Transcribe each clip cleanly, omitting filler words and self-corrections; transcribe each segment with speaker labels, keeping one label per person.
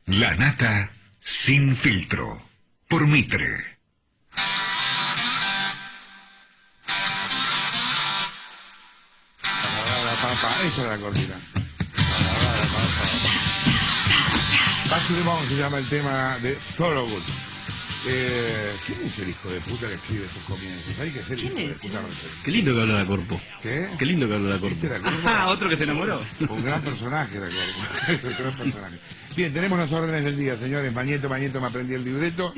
Speaker 1: La nata sin filtro, por Mitre.
Speaker 2: Esa es la cortina. Back to the Bone se llama el tema de Thorogood. ¿Quién es el hijo de puta que escribe sus comienzos? Hay que ser hijo de puta.
Speaker 3: Qué lindo que habla la Corpo.
Speaker 2: ¿Qué?
Speaker 3: Qué lindo que habla la Corpo.
Speaker 4: Ah, otro que se enamoró.
Speaker 2: Un gran personaje la Corpo. Es un gran personaje. Bien, tenemos las órdenes del día, señores. Mañeto, me aprendí el libreto.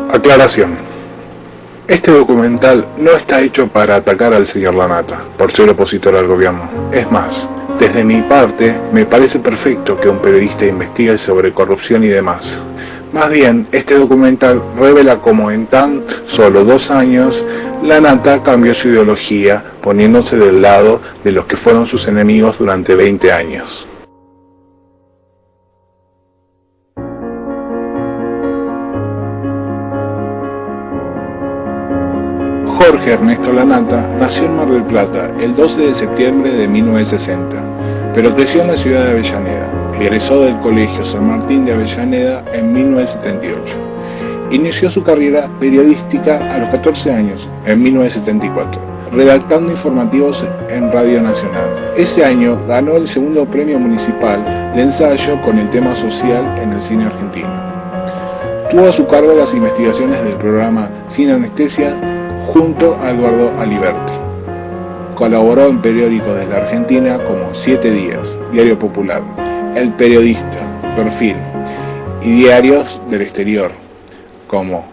Speaker 5: Aclaración. Este documental no está hecho para atacar al señor Lanata, por ser opositor al gobierno. Es más, desde mi parte, me parece perfecto que un periodista investigue sobre corrupción y demás. Más bien, este documental revela cómo en tan solo 2 años, Lanata cambió su ideología, poniéndose del lado de los que fueron sus enemigos durante 20 años. Jorge Ernesto Lanata nació en Mar del Plata el 12 de septiembre de 1960, pero creció en la ciudad de Avellaneda. Egresó del Colegio San Martín de Avellaneda en 1978. Inició su carrera periodística a los 14 años, en 1974, redactando informativos en Radio Nacional. Ese año ganó el segundo premio municipal de ensayo con el tema social en el cine argentino. Tuvo a su cargo las investigaciones del programa Sin Anestesia junto a Eduardo Aliberti. Colaboró en periódicos de la Argentina como 7 Días, Diario Popular, El Periodista, Perfil, y diarios del exterior, como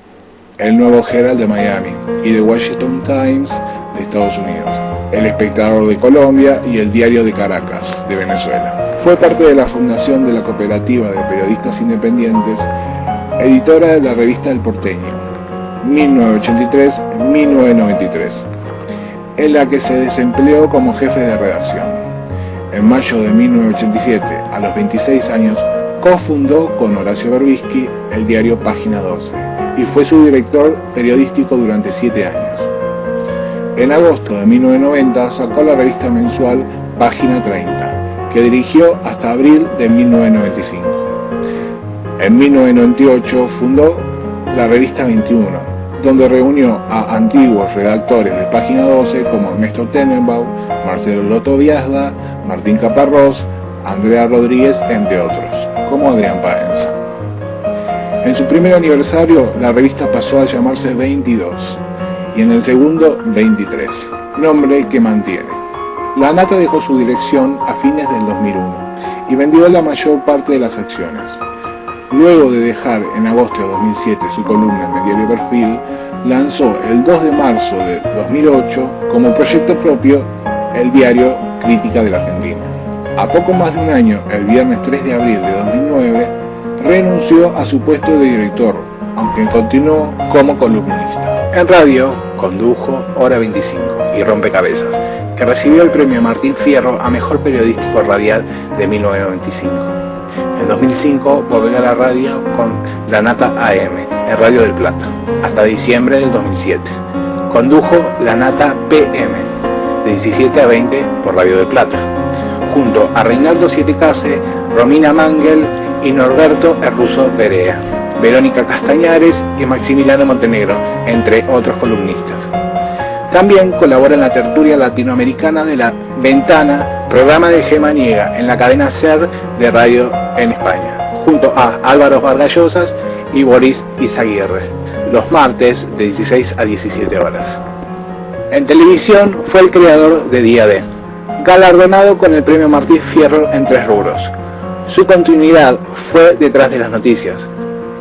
Speaker 5: El Nuevo Herald de Miami y The Washington Times de Estados Unidos, El Espectador de Colombia y El Diario de Caracas de Venezuela. Fue parte de la fundación de la Cooperativa de Periodistas Independientes, editora de la revista El Porteño, 1983-1993, en la que se desempeñó como jefe de redacción. En mayo de 1987, a los 26 años, cofundó con Horacio Berbisky el diario Página 12 y fue su director periodístico durante 7 años. En agosto de 1990 sacó la revista mensual Página 30, que dirigió hasta abril de 1995. En 1998 fundó la revista 21, donde reunió a antiguos redactores de Página 12 como Ernesto Tenenbaum, Marcelo Loto Biasda, Martín Caparrós, Andrea Rodríguez, entre otros, como Adrián Paenza. En su primer aniversario, la revista pasó a llamarse 22, y en el segundo, 23, nombre que mantiene. Lanata dejó su dirección a fines del 2001, y vendió la mayor parte de las acciones. Luego de dejar en agosto de 2007 su columna en el diario Perfil, lanzó el 2 de marzo de 2008 como proyecto propio el diario Crítica de la Argentina. A poco más de un año, el viernes 3 de abril de 2009, renunció a su puesto de director, aunque continuó como columnista. En radio condujo Hora 25 y Rompecabezas, que recibió el premio Martín Fierro a Mejor Periodístico Radial de 1995. En 2005 volvió a la radio con La Nata AM, en Radio del Plata, hasta diciembre del 2007. Condujo La Nata PM, de 17 a 20 por Radio del Plata, junto a Reinaldo Sietecase, Romina Mangel y Norberto Erruso Berea, Verónica Castañares y Maximiliano Montenegro, entre otros columnistas. También colabora en la tertulia latinoamericana de La Ventana, programa de Gema Niega, en la cadena SER de radio en España, junto a Álvaro Vargallosas y Boris Izaguirre, los martes de 16 a 17 horas. En televisión fue el creador de Día D, galardonado con el premio Martín Fierro en 3 rubros. Su continuidad fue Detrás de las Noticias.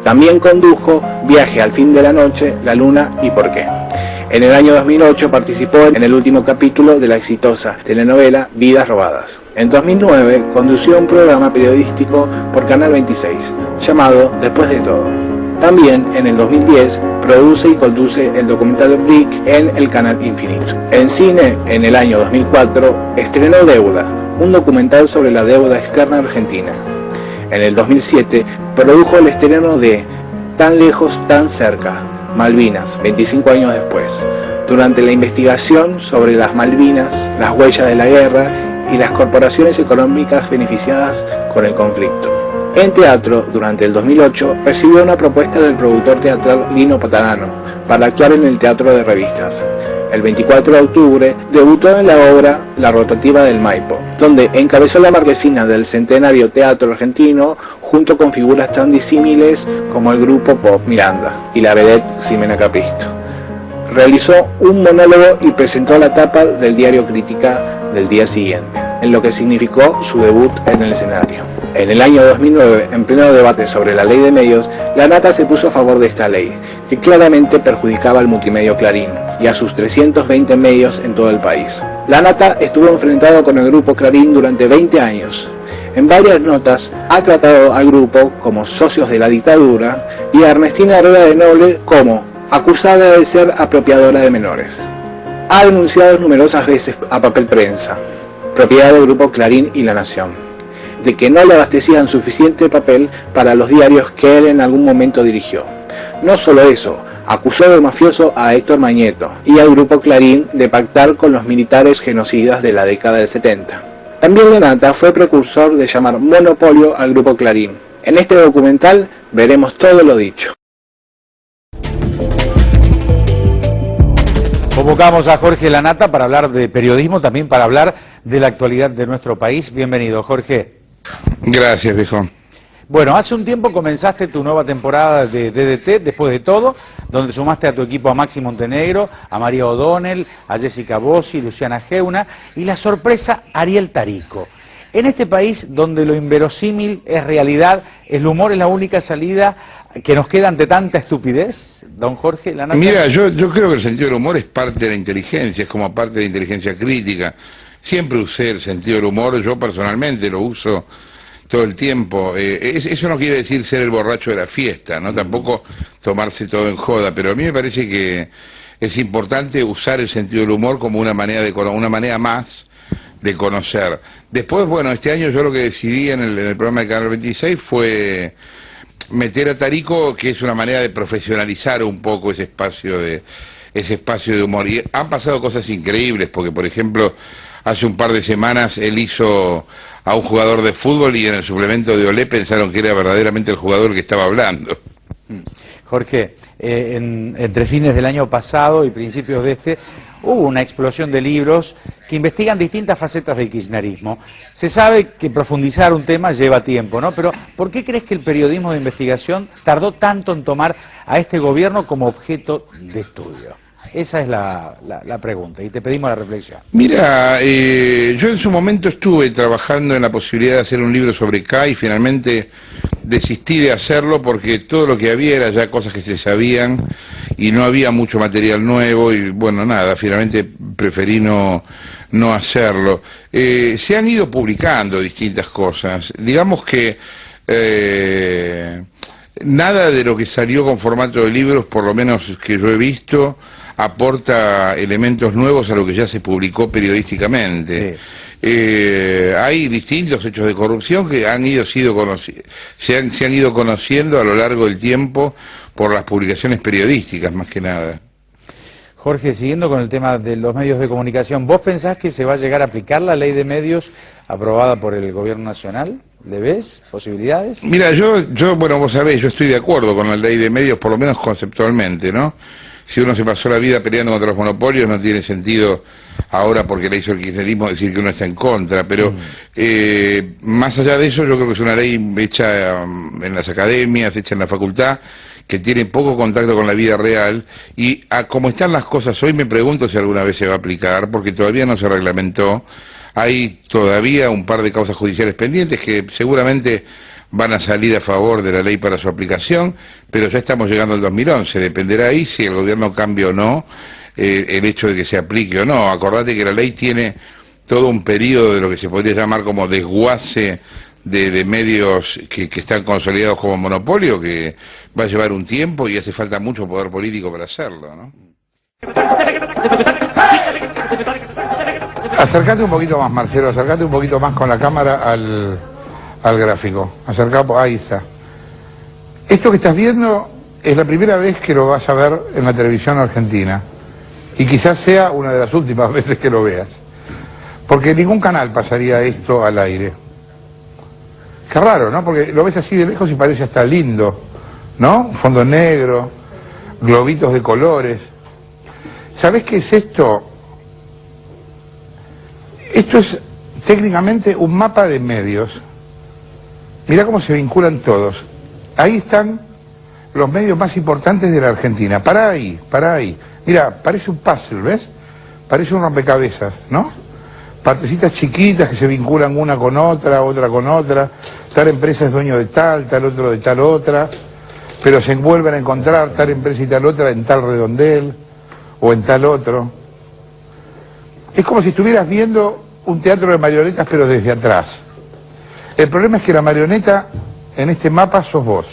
Speaker 5: También condujo Viaje al fin de la noche, La Luna y Por qué. En el año 2008 participó en el último capítulo de la exitosa telenovela Vidas Robadas. En 2009 condució un programa periodístico por Canal 26, llamado Después de Todo. También en el 2010 produce y conduce el documental Brick en el canal Infinito. En cine, en el año 2004, estrenó Deuda, un documental sobre la deuda externa argentina. En el 2007 produjo el estreno de Tan lejos, tan cerca, Malvinas, 25 años después, durante la investigación sobre las Malvinas, las huellas de la guerra y las corporaciones económicas beneficiadas con el conflicto. En teatro, durante el 2008, recibió una propuesta del productor teatral Lino Patanano para actuar en el Teatro de Revistas. El 24 de octubre debutó en la obra La Rotativa del Maipo, donde encabezó la marquesina del centenario teatro argentino junto con figuras tan disímiles como el grupo pop Miranda y la vedette Ximena Capristo. Realizó un monólogo y presentó la tapa del diario Crítica del día siguiente, en lo que significó su debut en el escenario. En el año 2009, en pleno debate sobre la ley de medios, La Nata se puso a favor de esta ley, que claramente perjudicaba al multimedio Clarín y a sus 320 medios en todo el país. La Nata estuvo enfrentado con el grupo Clarín durante 20 años. En varias notas ha tratado al grupo como socios de la dictadura y a Ernestina Herrera de Noble como acusada de ser apropiadora de menores. Ha denunciado numerosas veces a Papel Prensa, propiedad del grupo Clarín y La Nación, de que no le abastecían suficiente papel para los diarios que él en algún momento dirigió. No solo eso, acusó de mafioso a Héctor Mañeto y al grupo Clarín de pactar con los militares genocidas de la década del 70. También La Nata fue precursor de llamar monopolio al grupo Clarín. En este documental veremos todo lo dicho.
Speaker 4: Convocamos a Jorge La Nata para hablar de periodismo, también para hablar de la actualidad de nuestro país. Bienvenido, Jorge.
Speaker 2: Gracias, viejo.
Speaker 4: Bueno, hace un tiempo comenzaste tu nueva temporada de DDT, Después de Todo, donde sumaste a tu equipo a Maxi Montenegro, a María O'Donnell, a Jessica Bossi, Luciana Geuna y la sorpresa Ariel Tarico. En este país donde lo inverosímil es realidad, ¿el humor es la única salida que nos queda ante tanta estupidez, don Jorge La Nata?
Speaker 2: Mira, yo creo que el sentido del humor es parte de la inteligencia, es como parte de la inteligencia crítica. Siempre usé el sentido del humor, yo personalmente lo uso todo el tiempo. Eso no quiere decir ser el borracho de la fiesta, ¿no? Tampoco tomarse todo en joda, pero a mí me parece que es importante usar el sentido del humor como una manera más de conocer. Después, bueno, este año yo lo que decidí en el programa de Canal 26 fue meter a Tarico, que es una manera de profesionalizar un poco ese espacio de humor. Y han pasado cosas increíbles, porque por ejemplo, hace un par de semanas él hizo a un jugador de fútbol y en el suplemento de Olé pensaron que era verdaderamente el jugador que estaba hablando.
Speaker 4: Jorge, entre fines del año pasado y principios de este, hubo una explosión de libros que investigan distintas facetas del kirchnerismo. Se sabe que profundizar un tema lleva tiempo, ¿no? Pero ¿por qué crees que el periodismo de investigación tardó tanto en tomar a este gobierno como objeto de estudio? Esa es la pregunta y te pedimos la reflexión.
Speaker 2: Mira, yo en su momento estuve trabajando en la posibilidad de hacer un libro sobre K y finalmente desistí de hacerlo porque todo lo que había era ya cosas que se sabían y no había mucho material nuevo y bueno, nada, finalmente preferí no hacerlo. Se han ido publicando distintas cosas, digamos que nada de lo que salió con formato de libros, por lo menos que yo he visto, aporta elementos nuevos a lo que ya se publicó periodísticamente. Sí. Hay distintos hechos de corrupción que se han ido conociendo a lo largo del tiempo por las publicaciones periodísticas, más que nada.
Speaker 4: Jorge, siguiendo con el tema de los medios de comunicación, ¿vos pensás que se va a llegar a aplicar la ley de medios aprobada por el gobierno nacional? ¿Le ves posibilidades?
Speaker 2: Mira, yo bueno, vos sabés, yo estoy de acuerdo con la ley de medios, por lo menos conceptualmente, ¿no? Si uno se pasó la vida peleando contra los monopolios, no tiene sentido ahora porque la hizo el kirchnerismo decir que uno está en contra, pero más allá de eso yo creo que es una ley hecha en las academias, hecha en la facultad, que tiene poco contacto con la vida real y como están las cosas hoy me pregunto si alguna vez se va a aplicar, porque todavía no se reglamentó, hay todavía un par de causas judiciales pendientes que seguramente van a salir a favor de la ley para su aplicación, pero ya estamos llegando al 2011, dependerá ahí si el gobierno cambia o no el hecho de que se aplique o no. Acordate que la ley tiene todo un periodo de lo que se podría llamar como desguace de medios que están consolidados como monopolio, que va a llevar un tiempo y hace falta mucho poder político para hacerlo, ¿no?
Speaker 6: Acercate un poquito más, Marcelo, acercate un poquito más con la cámara al gráfico. Ahí está. Esto que estás viendo es la primera vez que lo vas a ver en la televisión argentina. Y quizás sea una de las últimas veces que lo veas. Porque ningún canal pasaría esto al aire. Qué raro, ¿no? Porque lo ves así de lejos y parece hasta lindo, ¿no? Fondo negro, globitos de colores. ¿Sabés qué es esto? Esto es técnicamente un mapa de medios. Mirá cómo se vinculan todos. Ahí están los medios más importantes de la Argentina. Pará ahí, pará ahí. Mirá, parece un puzzle, ¿ves? Parece un rompecabezas, ¿no? Partecitas chiquitas que se vinculan una con otra con otra. Tal empresa es dueño de tal otro de tal otra. Pero se vuelven a encontrar tal empresa y tal otra en tal redondel o en tal otro. Es como si estuvieras viendo un teatro de marionetas pero desde atrás. El problema es que la marioneta en este mapa sos vos.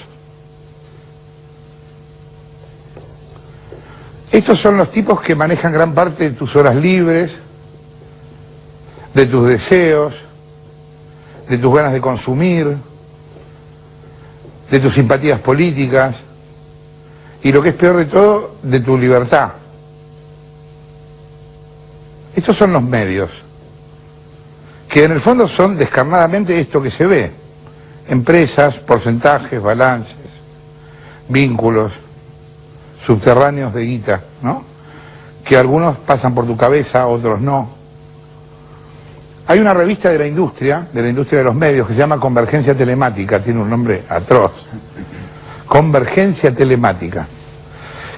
Speaker 6: Estos son los tipos que manejan gran parte de tus horas libres, de tus deseos, de tus ganas de consumir, de tus simpatías políticas y lo que es peor de todo, de tu libertad. Estos son los medios, que en el fondo son descarnadamente esto que se ve: empresas, porcentajes, balances, vínculos, subterráneos de guita, ¿no? Que algunos pasan por tu cabeza, otros no. Hay una revista de la industria de los medios, que se llama Convergencia Telemática, tiene un nombre atroz. Convergencia Telemática,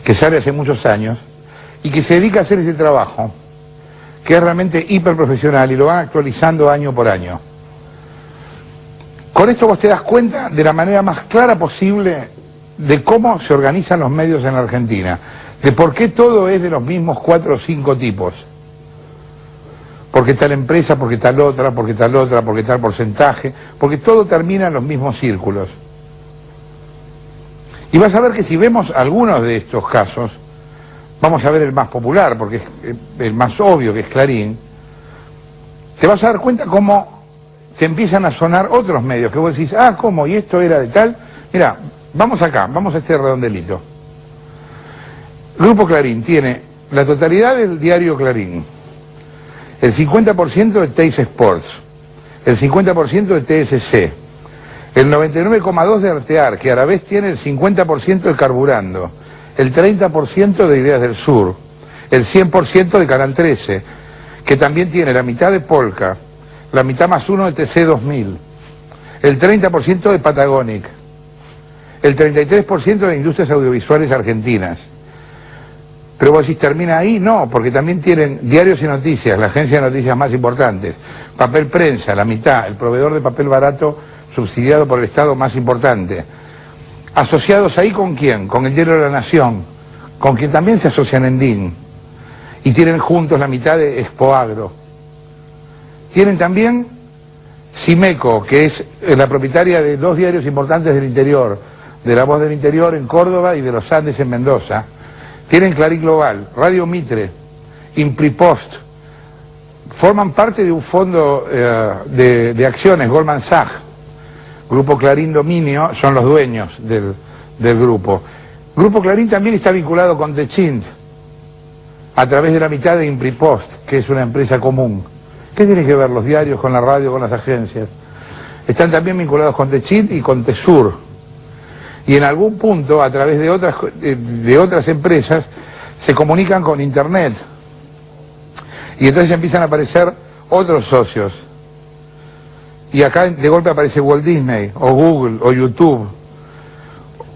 Speaker 6: que sale hace muchos años y que se dedica a hacer ese trabajo, que es realmente hiperprofesional y lo van actualizando año por año. Con esto vos te das cuenta de la manera más clara posible de cómo se organizan los medios en la Argentina, de por qué todo es de los mismos 4 o 5 tipos. Porque tal empresa, porque tal otra, porque tal otra, porque tal porcentaje, porque todo termina en los mismos círculos. Y vas a ver que si vemos algunos de estos casos, vamos a ver el más popular, porque es el más obvio, que es Clarín, te vas a dar cuenta cómo te empiezan a sonar otros medios, que vos decís, ah, ¿cómo? ¿Y esto era de tal? Mira, vamos acá, vamos a este redondelito. Grupo Clarín tiene la totalidad del diario Clarín, el 50% de Teis Sports, el 50% de TSC, el 99,2% de Artear, que a la vez tiene el 50% de Carburando, el 30% de Ideas del Sur, el 100% de Canal 13, que también tiene la mitad de Polka, la mitad más 1 de TC2000, el 30% de Patagonic, el 33% de Industrias Audiovisuales Argentinas. Pero vos decís, ¿termina ahí? No, porque también tienen Diarios y Noticias, la agencia de noticias más importante, Papel Prensa, la mitad, el proveedor de papel barato subsidiado por el Estado más importante. ¿Asociados ahí con quién? Con el Diario de la Nación, con quien también se asocian en DIN, y tienen juntos la mitad de Expoagro. Tienen también Simeco, que es la propietaria de 2 diarios importantes del interior, de La Voz del Interior en Córdoba y de Los Andes en Mendoza. Tienen Clarín Global, Radio Mitre, Impripost, forman parte de un fondo de acciones, Goldman Sachs. Grupo Clarín Dominio son los dueños del grupo. Grupo Clarín también está vinculado con Techint, a través de la mitad de Impripost, que es una empresa común. ¿Qué tienen que ver los diarios con la radio, con las agencias? Están también vinculados con Techint y con Tesur. Y en algún punto, a través de otras empresas, se comunican con Internet. Y entonces empiezan a aparecer otros socios. Y acá de golpe aparece Walt Disney, o Google, o YouTube,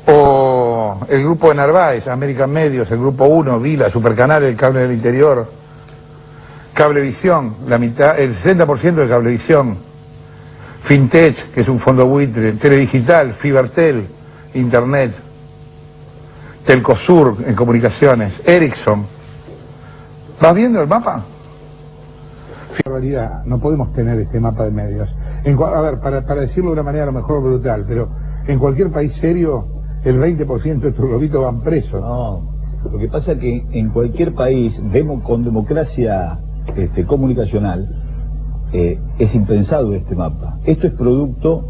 Speaker 6: o el grupo de Narváez, American Medios, el grupo 1, Vila, Supercanal, el Cable del Interior, Cablevisión, la mitad, el 60% de Cablevisión, Fintech, que es un fondo buitre, Teledigital, Fibertel, Internet, Telcosur en comunicaciones, Ericsson, ¿Vas viendo el mapa? En realidad, no podemos tener este mapa de medios. A ver, para decirlo de una manera a lo mejor brutal, pero en cualquier país serio, el 20% de estos globitos van presos.
Speaker 7: No, lo que pasa es que en cualquier país con democracia comunicacional es impensado este mapa. Esto es producto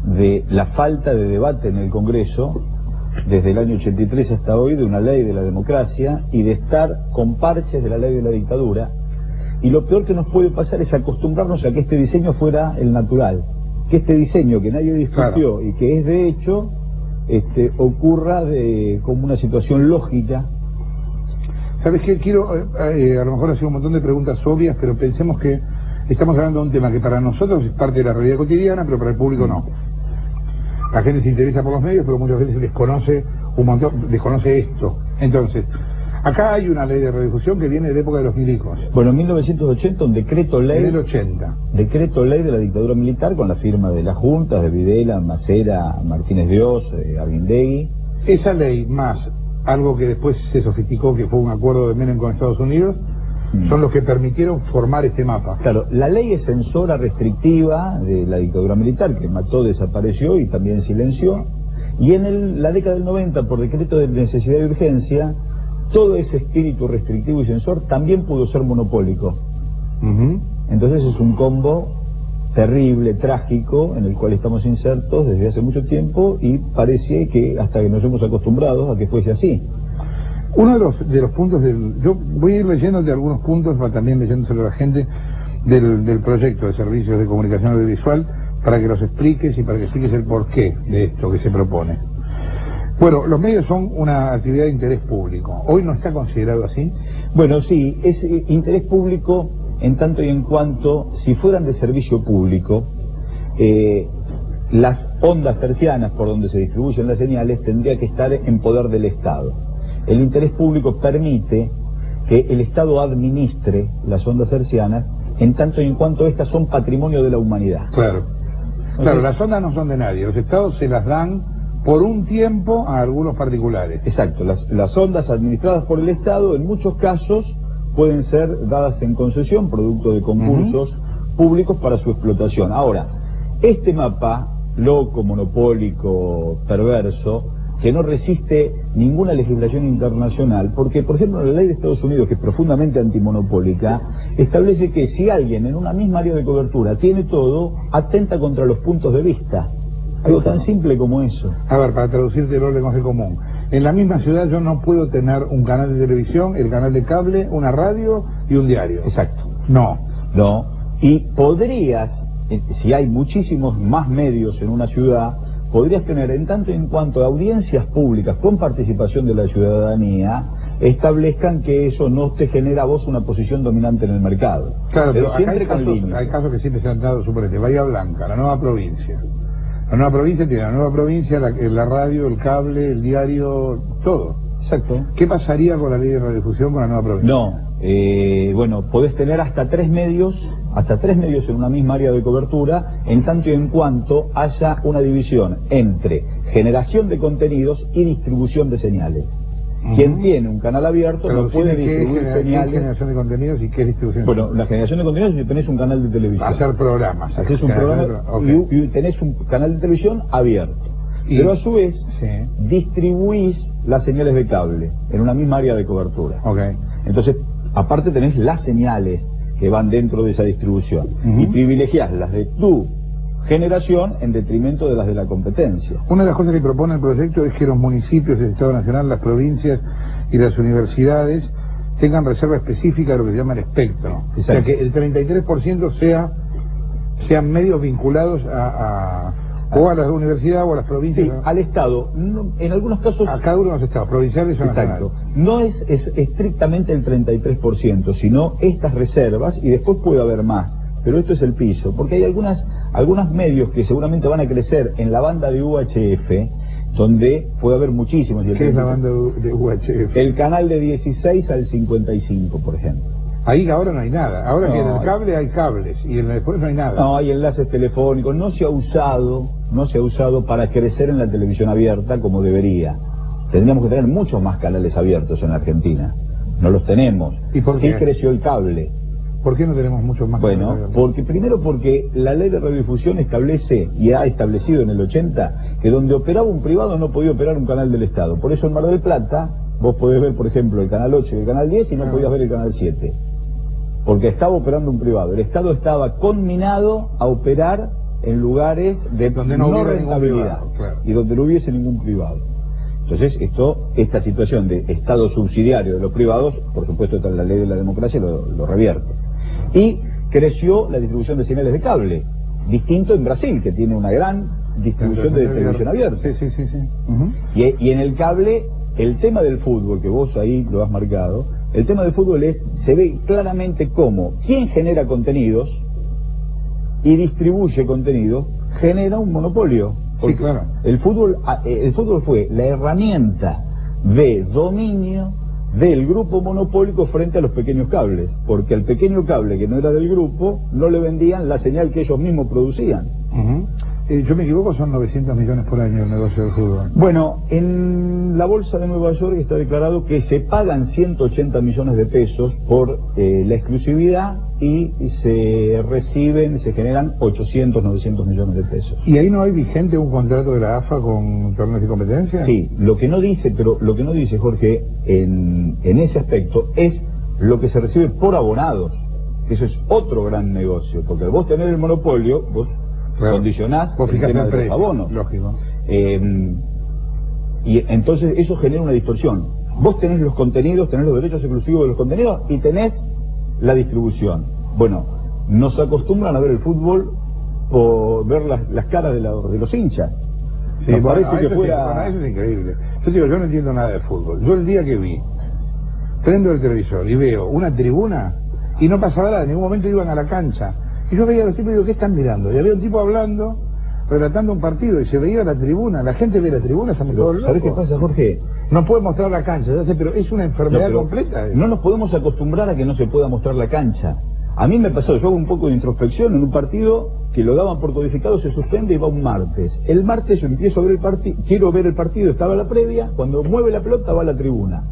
Speaker 7: de la falta de debate en el Congreso desde el año 83 hasta hoy de una ley de la democracia y de estar con parches de la ley de la dictadura. Y lo peor que nos puede pasar es acostumbrarnos a que este diseño fuera el natural, que este diseño que nadie discutió, claro, y que es de hecho ocurra como una situación lógica.
Speaker 6: ¿Sabes qué? Quiero, a lo mejor hacer un montón de preguntas obvias, pero pensemos que estamos hablando de un tema que para nosotros es parte de la realidad cotidiana, pero para el público no. La gente se interesa por los medios, pero muchas veces desconoce esto. Entonces, acá hay una ley de radiodifusión que viene de la época de los milicos.
Speaker 7: Bueno, en 1980 un decreto ley...
Speaker 6: En el 80.
Speaker 7: Decreto ley de la dictadura militar con la firma de las juntas, de Videla, Macera, Martínez de Oz, Arguindegui.
Speaker 6: Esa ley, más algo que después se sofisticó, que fue un acuerdo de Menem con Estados Unidos, son los que permitieron formar este mapa.
Speaker 7: Claro, la ley es censora restrictiva de la dictadura militar, que mató, desapareció y también silenció. Y en la década del 90, por decreto de necesidad y urgencia, todo ese espíritu restrictivo y censor también pudo ser monopólico. Entonces es un combo terrible, trágico, en el cual estamos insertos desde hace mucho tiempo y parece que hasta que nos hemos acostumbrado a que fuese así.
Speaker 6: Uno de los puntos yo voy a ir leyendo de algunos puntos, pero también leyéndoselo a la gente del proyecto de servicios de comunicación audiovisual, para que los expliques y para que expliques el porqué de esto que se propone. Bueno, los medios son una actividad de interés público. ¿Hoy no está considerado así?
Speaker 7: Bueno, sí, es interés público en tanto y en cuanto, si fueran de servicio público, las ondas hercianas por donde se distribuyen las señales tendría que estar en poder del Estado. El interés público permite que el Estado administre las ondas hercianas en tanto y en cuanto estas son patrimonio de la humanidad.
Speaker 6: Claro. Claro, las ondas no son de nadie, los Estados se las dan por un tiempo a algunos particulares.
Speaker 7: Exacto, las ondas administradas por el Estado en muchos casos pueden ser dadas en concesión, producto de concursos públicos para su explotación. Ahora, este mapa loco, monopólico, perverso, que no resiste ninguna legislación internacional, porque, por ejemplo, la ley de Estados Unidos, que es profundamente antimonopólica, establece que si alguien en una misma área de cobertura tiene todo, atenta contra los puntos de vista. Algo tan simple como eso.
Speaker 6: A ver, para traducirte el lenguaje común. En la misma ciudad yo no puedo tener un canal de televisión, el canal de cable, una radio y un diario.
Speaker 7: Exacto.
Speaker 6: No.
Speaker 7: Y podrías, si hay muchísimos más medios en una ciudad, podrías tener en tanto y en cuanto audiencias públicas con participación de la ciudadanía establezcan que eso no te genera a vos una posición dominante en el mercado.
Speaker 6: Claro, pero
Speaker 7: siempre
Speaker 6: acá hay casos que siempre se han dado, suponete, Bahía Blanca, la nueva provincia. La nueva provincia tiene la nueva provincia, la radio, el cable, el diario, todo.
Speaker 7: Exacto.
Speaker 6: ¿Qué pasaría con la ley de radiodifusión con la nueva provincia?
Speaker 7: Bueno, podés tener hasta tres medios en una misma área de cobertura, en tanto y en cuanto haya una división entre generación de contenidos y distribución de señales. Quien tiene un canal abierto no puede distribuir señales.
Speaker 6: ¿Qué es generación de contenidos y qué es distribución?
Speaker 7: Bueno, la generación de contenidos es si tenés un canal de televisión.
Speaker 6: Hacer programas.
Speaker 7: Haces un programa y tenés un canal de televisión abierto. Pero a su vez, distribuís las señales de cable en una misma área de cobertura. Entonces, aparte tenés las señales que van dentro de esa distribución y privilegiás las de tu generación en detrimento de las de la competencia.
Speaker 6: Una de las cosas que propone el proyecto es que los municipios del Estado Nacional, las provincias y las universidades tengan reserva específica de lo que se llama el espectro. Exacto. O sea, que el 33% sean medios vinculados o a la universidad o a las provincias.
Speaker 7: Sí, al Estado. No, en algunos casos...
Speaker 6: A cada uno de los estados, provinciales o nacionales.
Speaker 7: Exacto. No es estrictamente el 33%, sino estas reservas, y después puede haber más. Pero esto es el piso, porque hay algunos medios que seguramente van a crecer en la banda de UHF, donde puede haber muchísimos.
Speaker 6: ¿Qué es la banda de UHF?
Speaker 7: El canal de 16 al 55, por ejemplo.
Speaker 6: Ahí ahora no hay nada. Ahora que en el cable hay cables y después no hay nada.
Speaker 7: No, hay enlaces telefónicos. No se ha usado para crecer en la televisión abierta como debería. Tendríamos que tener muchos más canales abiertos en la Argentina. no los tenemos.
Speaker 6: ¿Y por
Speaker 7: sí
Speaker 6: qué?
Speaker 7: creció el cable.
Speaker 6: ¿Por qué no tenemos muchos más?
Speaker 7: Bueno, primero porque la ley de radiodifusión establece, y ha establecido en el 80, que donde operaba un privado no podía operar un canal del Estado. Por eso en Mar del Plata vos podés ver, por ejemplo, el canal 8 y el canal 10 y no podías ver el canal 7. Porque estaba operando un privado. El Estado estaba conminado a operar en lugares de
Speaker 6: donde no hubiera
Speaker 7: rentabilidad,
Speaker 6: ningún privado, claro.
Speaker 7: y donde no hubiese ningún privado. Entonces, esta situación de Estado subsidiario de los privados, por supuesto, la ley de la democracia lo revierte. Y creció la distribución de señales de cable, distinto en Brasil, que tiene una gran distribución de televisión abierta.
Speaker 6: Sí.
Speaker 7: Y en el cable, el tema del fútbol, que vos ahí lo has marcado, el tema del fútbol se ve claramente cómo quien genera contenidos y distribuye contenidos genera un monopolio.
Speaker 6: Sí, claro.
Speaker 7: El fútbol fue la herramienta de dominio del grupo monopólico frente a los pequeños cables, porque al pequeño cable que no era del grupo no le vendían la señal que ellos mismos producían.
Speaker 6: Yo me equivoco, son 900 millones por año el negocio del fútbol.
Speaker 7: Bueno, en la bolsa de Nueva York está declarado que se pagan 180 millones de pesos por la exclusividad y se generan 800, 900 millones de pesos.
Speaker 6: ¿Y ahí no hay vigente un contrato de la AFA con torneos de competencia?
Speaker 7: Sí, lo que no dice, Jorge, en ese aspecto es lo que se recibe por abonados. Eso es otro gran negocio, porque al vos tener el monopolio, vos condicionás el tema de los abonos.
Speaker 6: Lógico.
Speaker 7: Y entonces eso genera una distorsión. Vos tenés los contenidos, tenés los derechos exclusivos de los contenidos y tenés la distribución. Bueno, nos acostumbran a ver el fútbol por ver las caras de los hinchas.
Speaker 6: Sí,
Speaker 7: parece que
Speaker 6: fuera... Eso es increíble. Yo no entiendo nada de fútbol. Yo el día que prendo el televisor y veo una tribuna y no pasaba nada, en ningún momento iban a la cancha. Y yo veía a los tipos y digo, ¿qué están mirando? Y había un tipo hablando, relatando un partido, y se veía la tribuna. La gente ve la tribuna, estamos todos locos.
Speaker 7: ¿Sabés qué pasa, Jorge?
Speaker 6: No puede mostrar la cancha, ya sé, pero es una enfermedad completa.
Speaker 7: No nos podemos acostumbrar a que no se pueda mostrar la cancha. A mí me pasó, yo hago un poco de introspección en un partido que lo daban por codificado, se suspende y va un martes. El martes yo empiezo a ver el partido, quiero ver el partido, estaba la previa, cuando mueve la pelota va a la tribuna.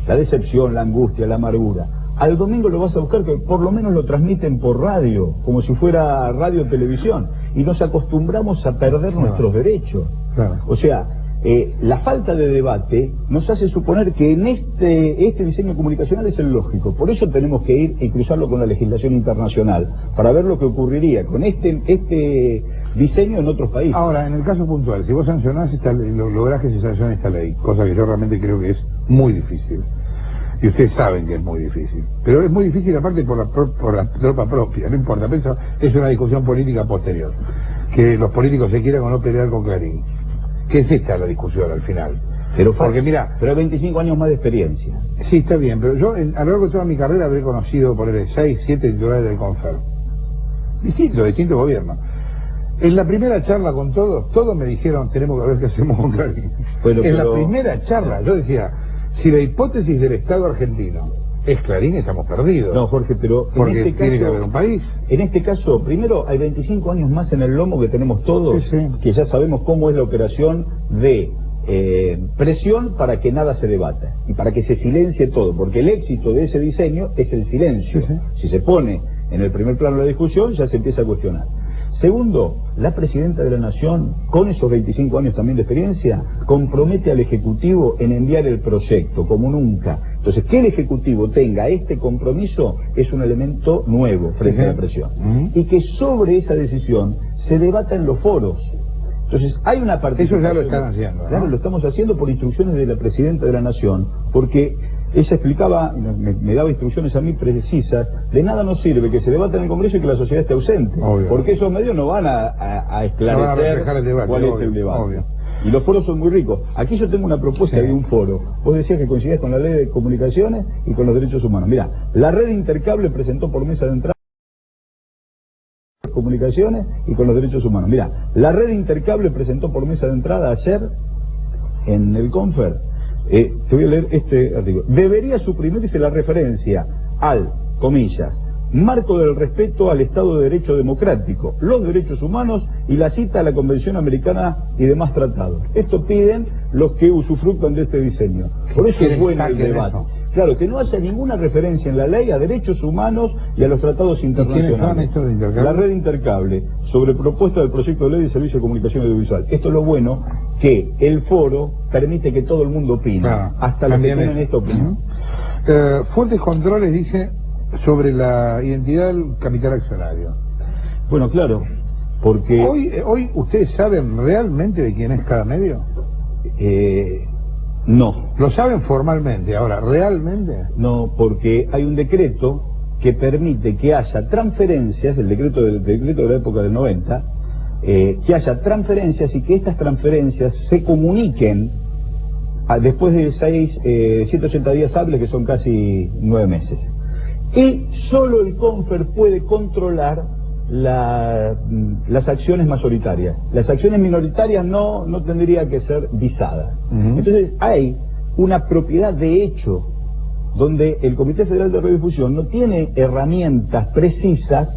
Speaker 7: La decepción, la angustia, la amargura. Al domingo lo vas a buscar, que por lo menos lo transmiten por radio, como si fuera radio o televisión, y nos acostumbramos a perder nuestros derechos.
Speaker 6: Claro.
Speaker 7: O sea, la falta de debate nos hace suponer que en este diseño comunicacional es el lógico. Por eso tenemos que ir y cruzarlo con la legislación internacional, para ver lo que ocurriría con este diseño en otros países.
Speaker 6: Ahora, en el caso puntual, si vos sancionás lográs que se sancione esta ley, cosa que yo realmente creo que es muy difícil. Y ustedes saben que es muy difícil. Pero es muy difícil aparte por la tropa propia, no importa. Es una discusión política posterior. Que los políticos se quieran o no pelear con Clarín. ¿Qué es esta la discusión al final? Porque mira,
Speaker 7: pero 25 años más de experiencia.
Speaker 6: Sí, está bien, pero yo a lo largo de toda mi carrera habré conocido por 6, 7 titulares del Confer. Distintos gobiernos. En la primera charla con todos me dijeron, tenemos que ver qué hacemos con Clarín. La primera charla, yo decía, si la hipótesis del Estado argentino es Clarín, estamos perdidos.
Speaker 7: No, Jorge, pero
Speaker 6: porque tiene que haber un país.
Speaker 7: En este caso, primero, hay 25 años más en el lomo que tenemos todos, que ya sabemos cómo es la operación de presión para que nada se debata y para que se silencie todo, porque el éxito de ese diseño es el silencio. Si se pone en el primer plano de la discusión, ya se empieza a cuestionar. Segundo, la presidenta de la Nación, con esos 25 años también de experiencia, compromete al Ejecutivo en enviar el proyecto, como nunca. Entonces, que el Ejecutivo tenga este compromiso es un elemento nuevo frente a la presión. Y que sobre esa decisión se debata en los foros. Entonces, hay una participación.
Speaker 6: Eso ya lo están haciendo, ¿no?
Speaker 7: Claro, lo estamos haciendo por instrucciones de la presidenta de la Nación, porque ella explicaba, me daba instrucciones a mí precisas, de nada nos sirve que se debata en el Congreso y que la sociedad esté ausente.
Speaker 6: Obvio.
Speaker 7: Porque esos medios no van a esclarecer cuál es el debate.
Speaker 6: Obvio.
Speaker 7: Y los foros son muy ricos. Aquí yo tengo una propuesta de un foro. Vos decías que coincidías con la ley de comunicaciones y con los derechos humanos. Mirá, la red Intercable presentó por mesa de entrada comunicaciones y con los derechos humanos. Mirá, la red Intercable presentó por mesa de entrada ayer en el Confer. Te voy a leer este artículo. Debería suprimirse la referencia al, comillas, marco del respeto al Estado de Derecho democrático, los derechos humanos y la cita a la Convención Americana y demás tratados. Esto piden los que usufructan de este diseño. Por eso es bueno el debate. Claro, que no haya ninguna referencia en la ley a derechos humanos y a los tratados internacionales.
Speaker 6: ¿Quiénes son estos de Intercable?
Speaker 7: La red Intercable, sobre propuesta del proyecto de ley de servicio de comunicación audiovisual. Esto es lo bueno, que el foro permite que todo el mundo opine,
Speaker 6: Claro,
Speaker 7: hasta los que tienen esta opinión.
Speaker 6: Fuertes controles, dice, sobre la identidad del capital accionario.
Speaker 7: Bueno, claro, porque...
Speaker 6: Hoy ¿ustedes saben realmente de quién es cada medio?
Speaker 7: No.
Speaker 6: ¿Lo saben formalmente? Ahora, ¿realmente?
Speaker 7: No, porque hay un decreto que permite que haya transferencias, el decreto de la época del 90, que haya transferencias y que estas transferencias se comuniquen después de 180 días hábiles, que son casi 9 meses. Y solo el CONFER puede controlar las acciones mayoritarias. Las acciones minoritarias no tendrían que ser visadas. Entonces hay una propiedad de hecho donde el Comité Federal de Radiodifusión no tiene herramientas precisas,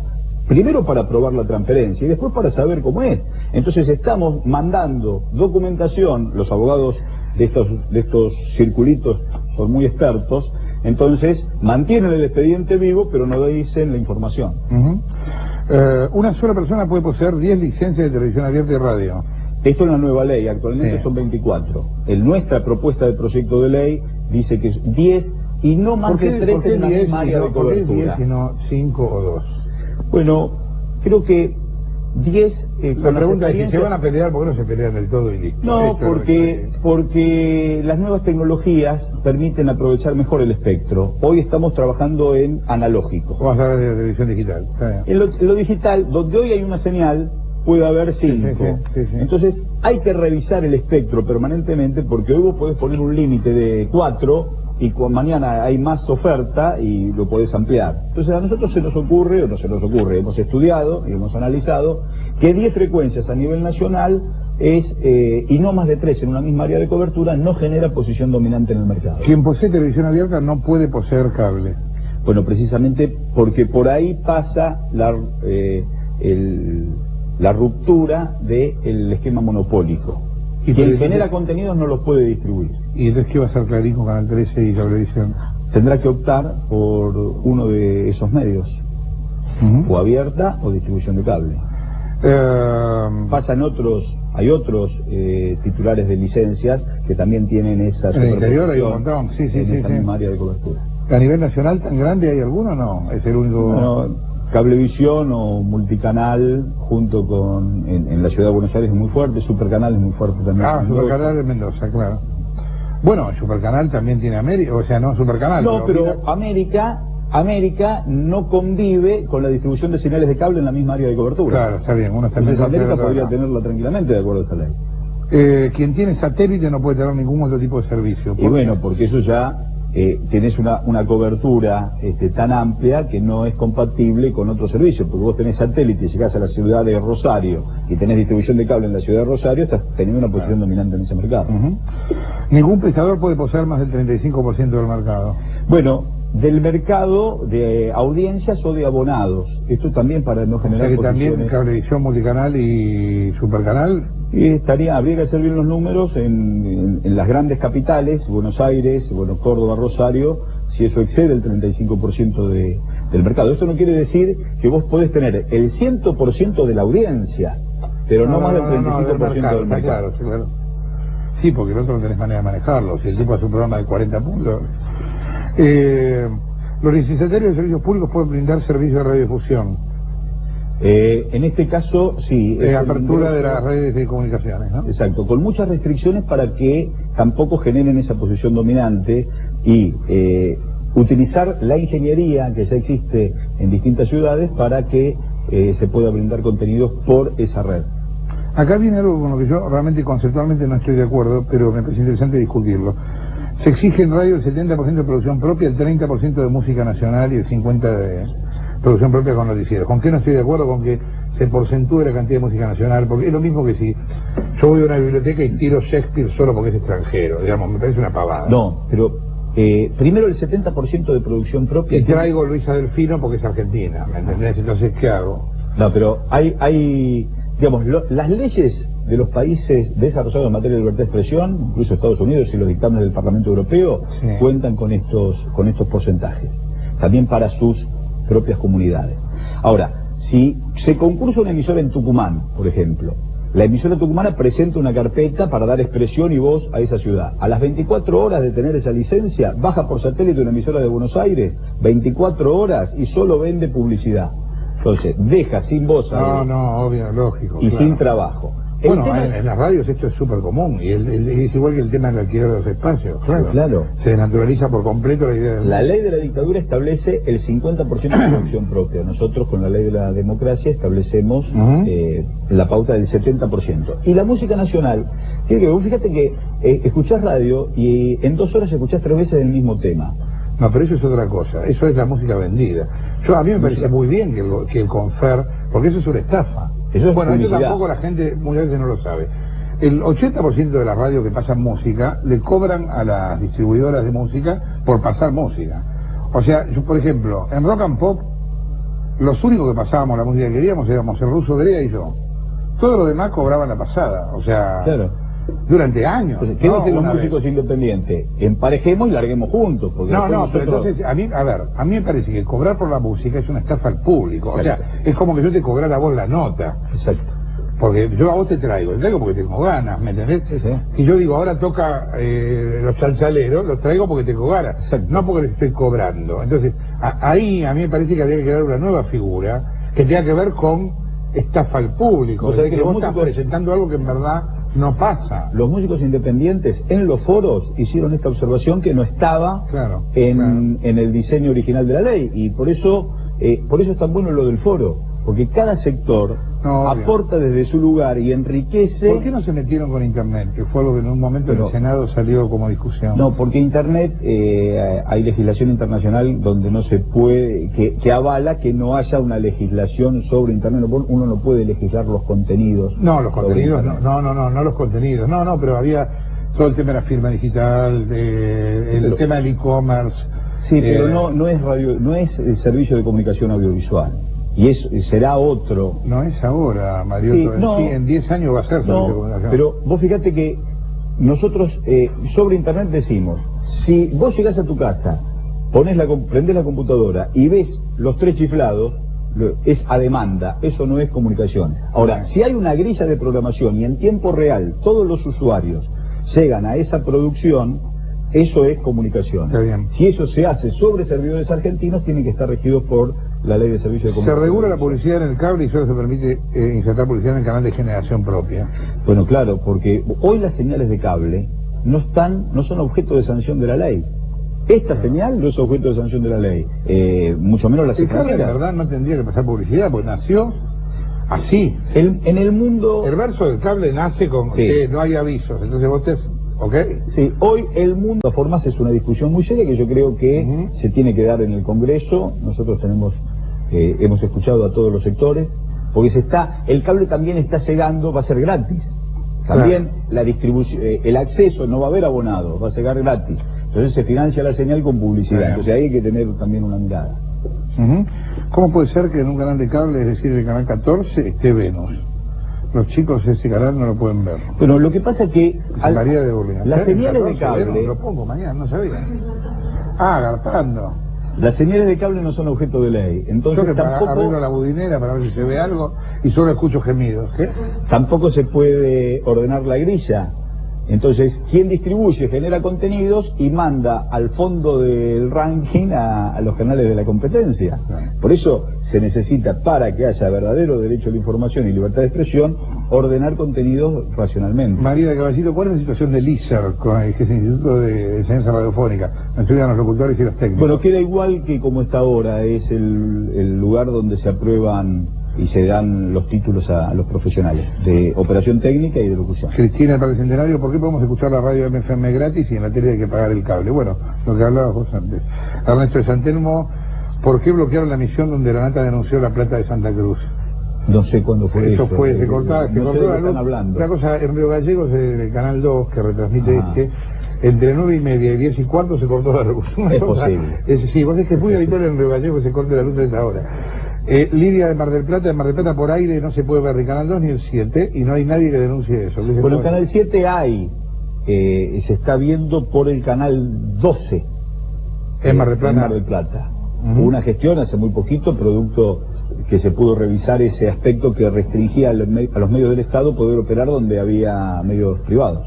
Speaker 7: primero para aprobar la transferencia y después para saber cómo es. Entonces estamos mandando documentación, los abogados de estos circulitos son muy expertos, entonces mantienen el expediente vivo pero no dicen la información.
Speaker 6: Una sola persona puede poseer 10 licencias de televisión abierta y radio.
Speaker 7: Esto es la nueva ley, actualmente
Speaker 6: Sí.
Speaker 7: son 24. Nuestra propuesta de proyecto de ley dice que es 10 y no más de 3 en una misma área de
Speaker 6: ¿Por qué 10
Speaker 7: cobertura.
Speaker 6: y no 5 o 2?
Speaker 7: Bueno, creo que 10...
Speaker 6: La pregunta es, si se van a pelear, ¿por qué no se pelean del todo y listo?
Speaker 7: No,
Speaker 6: Esto es
Speaker 7: porque las nuevas tecnologías permiten aprovechar mejor el espectro. Hoy estamos trabajando en analógico.
Speaker 6: Vamos a hablar de la televisión digital. Está bien.
Speaker 7: En lo digital, donde hoy hay una señal, puede haber 5.
Speaker 6: Sí.
Speaker 7: Entonces hay que revisar el espectro permanentemente, porque hoy vos podés poner un límite de 4 y mañana hay más oferta y lo podés ampliar. Entonces a nosotros se nos ocurre, o no se nos ocurre, hemos estudiado y hemos analizado que 10 frecuencias a nivel nacional y no más de 3 en una misma área de cobertura no genera posición dominante en el mercado.
Speaker 6: Quien posee televisión abierta no puede poseer cable.
Speaker 7: Bueno, precisamente porque por ahí pasa la ruptura del esquema monopólico.
Speaker 6: Y
Speaker 7: Quien
Speaker 6: por
Speaker 7: genera
Speaker 6: eso-
Speaker 7: contenidos no los puede distribuir.
Speaker 6: ¿Y entonces qué va a hacer Clarín con Canal 13 y Cablevisión?
Speaker 7: Tendrá que optar por uno de esos medios, o abierta o distribución de cable. Pasan hay otros titulares de licencias que también tienen esa
Speaker 6: En el interior hay un
Speaker 7: superposición
Speaker 6: montón, sí,
Speaker 7: en esa
Speaker 6: sí.
Speaker 7: misma área de cobertura.
Speaker 6: ¿A nivel nacional tan grande hay alguno o no? Es el único...
Speaker 7: Bueno, Cablevisión o Multicanal junto con en la ciudad de Buenos Aires es muy fuerte, Supercanal es muy fuerte también.
Speaker 6: Supercanal de Mendoza, claro. Bueno, Supercanal también tiene América, o sea, no Supercanal.
Speaker 7: No, pero América no convive con la distribución de señales de cable en la misma área de cobertura.
Speaker 6: Claro, está bien, uno está en
Speaker 7: Entonces
Speaker 6: Mendoza,
Speaker 7: América
Speaker 6: otro
Speaker 7: podría
Speaker 6: no.
Speaker 7: tenerla tranquilamente de acuerdo a esa ley.
Speaker 6: Quien tiene satélite no puede tener ningún otro tipo de servicio.
Speaker 7: Y bueno, porque eso ya tenés una cobertura tan amplia que no es compatible con otros servicios, porque vos tenés satélite y llegás a la ciudad de Rosario y tenés distribución de cable en la ciudad de Rosario, estás teniendo una posición dominante en ese mercado.
Speaker 6: Ningún prestador puede poseer más del 35% del mercado.
Speaker 7: Bueno, del mercado de audiencias o de abonados, esto también para no
Speaker 6: O
Speaker 7: generar
Speaker 6: sea que también
Speaker 7: posiciones.
Speaker 6: Cablevisión, Multicanal y Supercanal.
Speaker 7: Y habría que hacer bien los números en las grandes capitales, Buenos Aires, Córdoba, Rosario, si eso excede el 35% del mercado. Esto no quiere decir que vos podés tener el 100% de la audiencia, pero no más del 35% del mercado.
Speaker 6: Claro. Sí, porque el otro no tenés manera de manejarlo. Si el tipo hace un programa de 40 puntos. Los licenciatarios de servicios públicos pueden brindar servicios de radiodifusión.
Speaker 7: En este caso, sí. es
Speaker 6: Apertura
Speaker 7: el
Speaker 6: de
Speaker 7: ingreso.
Speaker 6: las redes de comunicaciones, ¿no?
Speaker 7: Exacto, con muchas restricciones para que tampoco generen esa posición dominante y utilizar la ingeniería que ya existe en distintas ciudades para que se pueda brindar contenidos por esa red.
Speaker 6: Acá viene algo con lo que yo realmente conceptualmente no estoy de acuerdo, pero me parece interesante discutirlo. Se exige en radio el 70% de producción propia, el 30% de música nacional y el 50% de producción propia con noticieros. ¿Con qué no estoy de acuerdo? Con que se porcentúe la cantidad de música nacional, porque es lo mismo que si yo voy a una biblioteca y tiro Shakespeare solo porque es extranjero, digamos, me parece una pavada.
Speaker 7: No, pero primero el 70% de producción propia.
Speaker 6: Y traigo Luisa Delfino porque es argentina, ¿me entendés? Entonces, ¿qué hago?
Speaker 7: No, pero hay digamos, las leyes de los países desarrollados en materia de libertad de expresión, incluso Estados Unidos y los dictámenes del Parlamento Europeo,
Speaker 6: Sí.
Speaker 7: cuentan con estos porcentajes, también para sus propias comunidades. Ahora, si se concursa una emisora en Tucumán, por ejemplo, la emisora tucumana presenta una carpeta para dar expresión y voz a esa ciudad. A las 24 horas de tener esa licencia, baja por satélite una emisora de Buenos Aires, 24 horas y solo vende publicidad. Entonces, deja sin voz a
Speaker 6: obvio, lógico.
Speaker 7: y
Speaker 6: claro.
Speaker 7: sin trabajo. El
Speaker 6: Bueno,
Speaker 7: tema-
Speaker 6: en las radios esto es súper común, y es igual que el tema del alquiler de los espacios, claro.
Speaker 7: Claro.
Speaker 6: Se naturaliza por completo la idea del...
Speaker 7: La ley de la dictadura establece el 50% de producción propia. Nosotros con la ley de la democracia establecemos
Speaker 6: Ujú.
Speaker 7: la pauta del 70%. Y la música nacional, tiene que ver, vos fíjate que escuchás radio y en 2 horas escuchás 3 veces el mismo tema.
Speaker 6: No, pero eso es otra cosa, eso es la música vendida. A mí me parece muy bien que el Confer, porque eso es una estafa.
Speaker 7: Eso es
Speaker 6: bueno, eso
Speaker 7: publicidad.
Speaker 6: tampoco la gente muchas veces no lo sabe. El 80% de las radios que pasan música le cobran a las distribuidoras de música por pasar música. O sea, yo por ejemplo, en Rock and Pop, los únicos que pasábamos la música que queríamos éramos el Ruso Brea y yo. Todos los demás cobraban la pasada, o sea,
Speaker 7: Claro.
Speaker 6: durante años.
Speaker 7: Entonces, ¿qué
Speaker 6: no
Speaker 7: dicen los
Speaker 6: una
Speaker 7: músicos
Speaker 6: vez.
Speaker 7: independientes? Emparejemos y larguemos juntos. Porque
Speaker 6: No,
Speaker 7: después
Speaker 6: no, pero
Speaker 7: nosotros-
Speaker 6: entonces, a mí me parece que cobrar por la música es una estafa al público. O sea,
Speaker 7: Exacto.
Speaker 6: es como que yo te cobrara a vos la nota.
Speaker 7: Exacto.
Speaker 6: Porque yo a vos te traigo porque tengo ganas, ¿me entendés?
Speaker 7: Sí, sí.
Speaker 6: Si yo digo, ahora toca los chalchaleros, los traigo porque tengo ganas,
Speaker 7: Exacto.
Speaker 6: no porque les estoy cobrando. Entonces, ahí a mí me parece que habría que crear una nueva figura que tenga que ver con estafa al público.
Speaker 7: Vos
Speaker 6: Es
Speaker 7: sabés
Speaker 6: decir,
Speaker 7: que
Speaker 6: vos
Speaker 7: los
Speaker 6: estás
Speaker 7: músicos-
Speaker 6: presentando algo que en verdad no pasa.
Speaker 7: Los músicos independientes en los foros hicieron esta observación que no estaba
Speaker 6: Claro,
Speaker 7: en el diseño original de la ley, y por eso es tan bueno lo del foro, porque cada sector
Speaker 6: No, obvio.
Speaker 7: aporta desde su lugar y enriquece.
Speaker 6: ¿Por qué no se metieron con Internet? Que fue algo que en un momento en
Speaker 7: Pero-
Speaker 6: el Senado salió como discusión.
Speaker 7: No, porque Internet, hay legislación internacional donde no se puede, que avala que no haya una legislación sobre Internet. Uno no puede legislar los contenidos.
Speaker 6: No, los
Speaker 7: sobre
Speaker 6: contenidos,
Speaker 7: Internet.
Speaker 6: no los contenidos. No, pero había todo el tema de la firma digital, el
Speaker 7: Pero-
Speaker 6: tema del e-commerce.
Speaker 7: Sí, pero no es radio, no es servicio de comunicación audiovisual. Y será otro.
Speaker 6: No es ahora, Mario.
Speaker 7: Sí, no.
Speaker 6: Sí, en 10 años va a ser servicio de
Speaker 7: No,
Speaker 6: comunicación.
Speaker 7: pero vos fíjate que nosotros sobre Internet decimos, si vos llegás a tu casa, prendés la computadora y ves los 3 chiflados, es a demanda, eso no es comunicación. Ahora, si hay una grilla de programación y en tiempo real todos los usuarios llegan a esa producción, eso es comunicación.
Speaker 6: Está bien.
Speaker 7: Si eso se hace sobre servidores argentinos, tienen que estar regidos por la ley de servicio de
Speaker 6: Se
Speaker 7: comunicación.
Speaker 6: regula la publicidad en el cable y solo se permite insertar publicidad en el canal de generación propia.
Speaker 7: Bueno, claro, porque hoy las señales de cable no son objeto de sanción de la ley. Esta señal no es objeto de sanción de la ley, mucho menos las
Speaker 6: El cable, en
Speaker 7: extranjeras.
Speaker 6: verdad, no tendría que pasar publicidad, porque nació así.
Speaker 7: En el mundo...
Speaker 6: El verso del cable nace con
Speaker 7: Sí.
Speaker 6: que no hay avisos, entonces vos ¿ok?
Speaker 7: Sí, hoy el mundo de todas formas es una discusión muy seria que yo creo que
Speaker 6: Ujú.
Speaker 7: se tiene que dar en el Congreso. Nosotros hemos escuchado a todos los sectores, porque el cable también está llegando, va a ser gratis. También la distribución, el acceso no va a haber abonado, va a llegar gratis. Entonces se financia la señal con publicidad.
Speaker 6: Bien.
Speaker 7: Entonces ahí hay que tener también una mirada.
Speaker 6: Ujú. ¿Cómo puede ser que en un canal de cable, es decir, el canal 14, esté Venus? Los chicos de ese canal no lo pueden ver.
Speaker 7: Bueno, lo que pasa es que
Speaker 6: María de Burlingame.
Speaker 7: las
Speaker 6: ¿Eh?
Speaker 7: señales de
Speaker 6: 14 Venus,
Speaker 7: cable,
Speaker 6: lo pongo mañana, no sabía. Ah, garpando.
Speaker 7: las señales de cable no son objeto de ley. Entonces
Speaker 6: Yo que arreglo la budinera para ver si se ve algo y solo escucho gemidos. ¿Qué?
Speaker 7: tampoco se puede ordenar la grilla. Entonces, quien distribuye genera contenidos y manda al fondo del ranking a los canales de la competencia.
Speaker 6: Claro.
Speaker 7: Por eso se necesita, para que haya verdadero derecho a la información y libertad de expresión, ordenar contenidos racionalmente.
Speaker 6: María de Caballito, ¿cuál es la situación del ISER, que es el Instituto de Enseñanza Radiofónica? Me estudian los locutores y los técnicos.
Speaker 7: Bueno, queda igual que como está ahora, es el lugar donde se aprueban y se dan los títulos a los profesionales de operación técnica y de locución.
Speaker 6: Cristina del Parque Centenario, ¿por qué podemos escuchar la radio MFM gratis y en la tele hay que pagar el cable? Bueno, lo que hablabas vos antes. Ernesto de Santelmo, ¿por qué bloquearon la emisión donde la Nata denunció la plata de Santa Cruz?
Speaker 7: No sé cuándo fue eso.
Speaker 6: Eso fue, se cortó
Speaker 7: no sé de
Speaker 6: la
Speaker 7: qué
Speaker 6: luz.
Speaker 7: están hablando.
Speaker 6: Una cosa, en Río Gallegos, el Canal 2, que retransmite
Speaker 7: Ah.
Speaker 6: entre 9:30 y 10:15 se cortó la luz. Una
Speaker 7: Es
Speaker 6: cosa-
Speaker 7: posible.
Speaker 6: Sí, vos es que es muy habitual en Río Gallegos que se corte la luz a esa hora. Lidia de Mar del Plata por aire no se puede ver el Canal 2 ni el 7 y no hay nadie que denuncie eso.
Speaker 7: Bueno, el Canal 7 hay, se está viendo por el Canal 12
Speaker 6: en Mar del Plata.
Speaker 7: En Mar del Plata. Hubo una gestión hace muy poquito, producto que se pudo revisar ese aspecto que restringía a los medios del Estado poder operar donde había medios privados.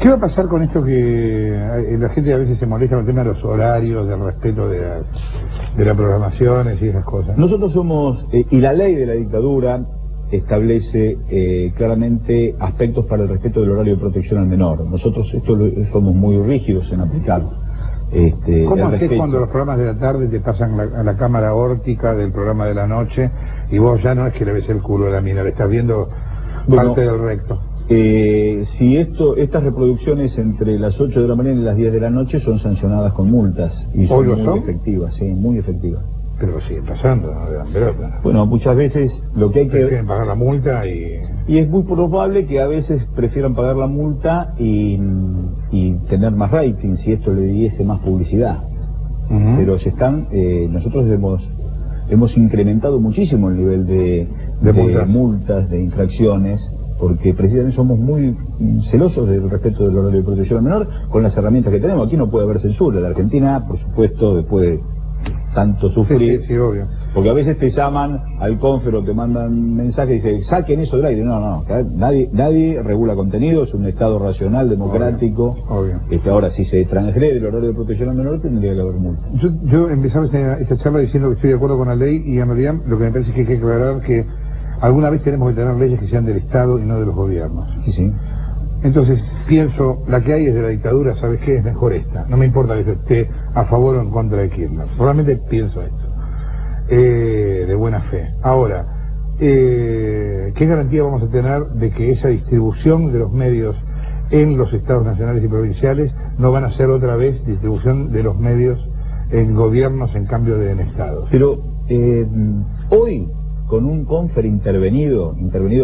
Speaker 6: ¿Qué va a pasar con esto que la gente a veces se molesta con el tema de los horarios, del respeto de las programaciones y esas cosas?
Speaker 7: Nosotros somos, y la ley de la dictadura establece claramente aspectos para el respeto del horario de protección al menor. Nosotros somos muy rígidos en aplicarlo.
Speaker 6: ¿Cómo haces cuando los programas de la tarde te pasan a la cámara órtica del programa de la noche y vos ya no es que le ves el culo a la mina, le estás viendo parte del recto?
Speaker 7: Si estas reproducciones entre las 8 de la mañana y las 10 de la noche son sancionadas con multas y son muy efectivas, sí, muy efectivas.
Speaker 6: Pero siguen pasando, no le dan pelota.
Speaker 7: Bueno, muchas veces lo que hay que...
Speaker 6: Prefieren pagar la multa y
Speaker 7: es muy probable que a veces prefieran pagar la multa y tener más rating si esto le diese más publicidad. Pero nosotros hemos incrementado muchísimo el nivel de multas, de infracciones, porque precisamente somos muy celosos del respeto del horario de protección al menor con las herramientas que tenemos. Aquí no puede haber censura. En la Argentina, por supuesto, después de tanto sufrir,
Speaker 6: sí, obvio.
Speaker 7: Porque a veces te llaman al Confer o te mandan mensajes y dicen, saquen eso del aire. No, nadie regula contenido, es un Estado racional, democrático.
Speaker 6: Obvio.
Speaker 7: Ahora, si se transgrede el horario de protección al menor, tendría que haber multa.
Speaker 6: Yo empezaba esta charla diciendo que estoy de acuerdo con la ley y en realidad lo que me parece es que hay que aclarar que alguna vez tenemos que tener leyes que sean del Estado y no de los gobiernos.
Speaker 7: Sí.
Speaker 6: Entonces pienso, la que hay es de la dictadura, ¿sabes qué? Es mejor esta. No me importa que esté a favor o en contra de Kirchner. Realmente pienso esto. De buena fe. Ahora, ¿qué garantía vamos a tener de que esa distribución de los medios en los estados nacionales y provinciales no van a ser otra vez distribución de los medios en gobiernos en cambio de en estados?
Speaker 7: Pero hoy, con un Confer intervenido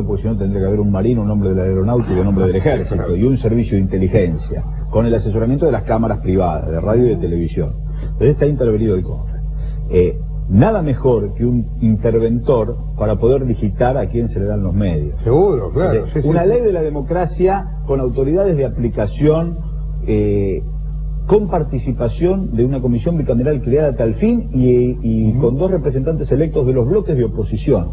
Speaker 7: porque si no tendría que haber un marino, un hombre de la aeronáutica, un hombre del ejército y un servicio de inteligencia, con el asesoramiento de las cámaras privadas, de radio y de televisión. Entonces está intervenido el Confer. Nada mejor que un interventor para poder digitar a quién se le dan los medios.
Speaker 6: Seguro, claro.
Speaker 7: Una ley de la democracia con autoridades de aplicación, con participación de una comisión bicameral creada a tal fin y con 2 representantes electos de los bloques de oposición.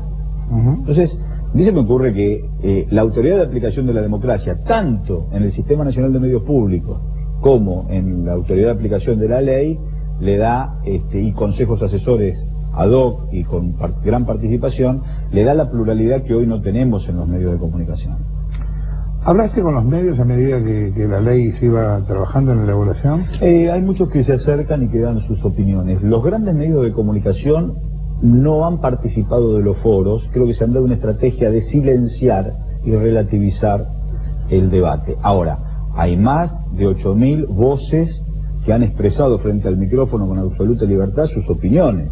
Speaker 7: Entonces, a mí se me ocurre que la autoridad de aplicación de la democracia, tanto en el Sistema Nacional de Medios Públicos como en la autoridad de aplicación de la ley, le da, y consejos asesores ad hoc y con gran participación, le da la pluralidad que hoy no tenemos en los medios de comunicación.
Speaker 6: ¿Hablaste con los medios a medida que la ley se iba trabajando en la elaboración?
Speaker 7: Hay muchos que se acercan y que dan sus opiniones. Los grandes medios de comunicación no han participado de los foros, creo que se han dado una estrategia de silenciar y relativizar el debate. Ahora, hay más de 8.000 voces que han expresado frente al micrófono con absoluta libertad sus opiniones.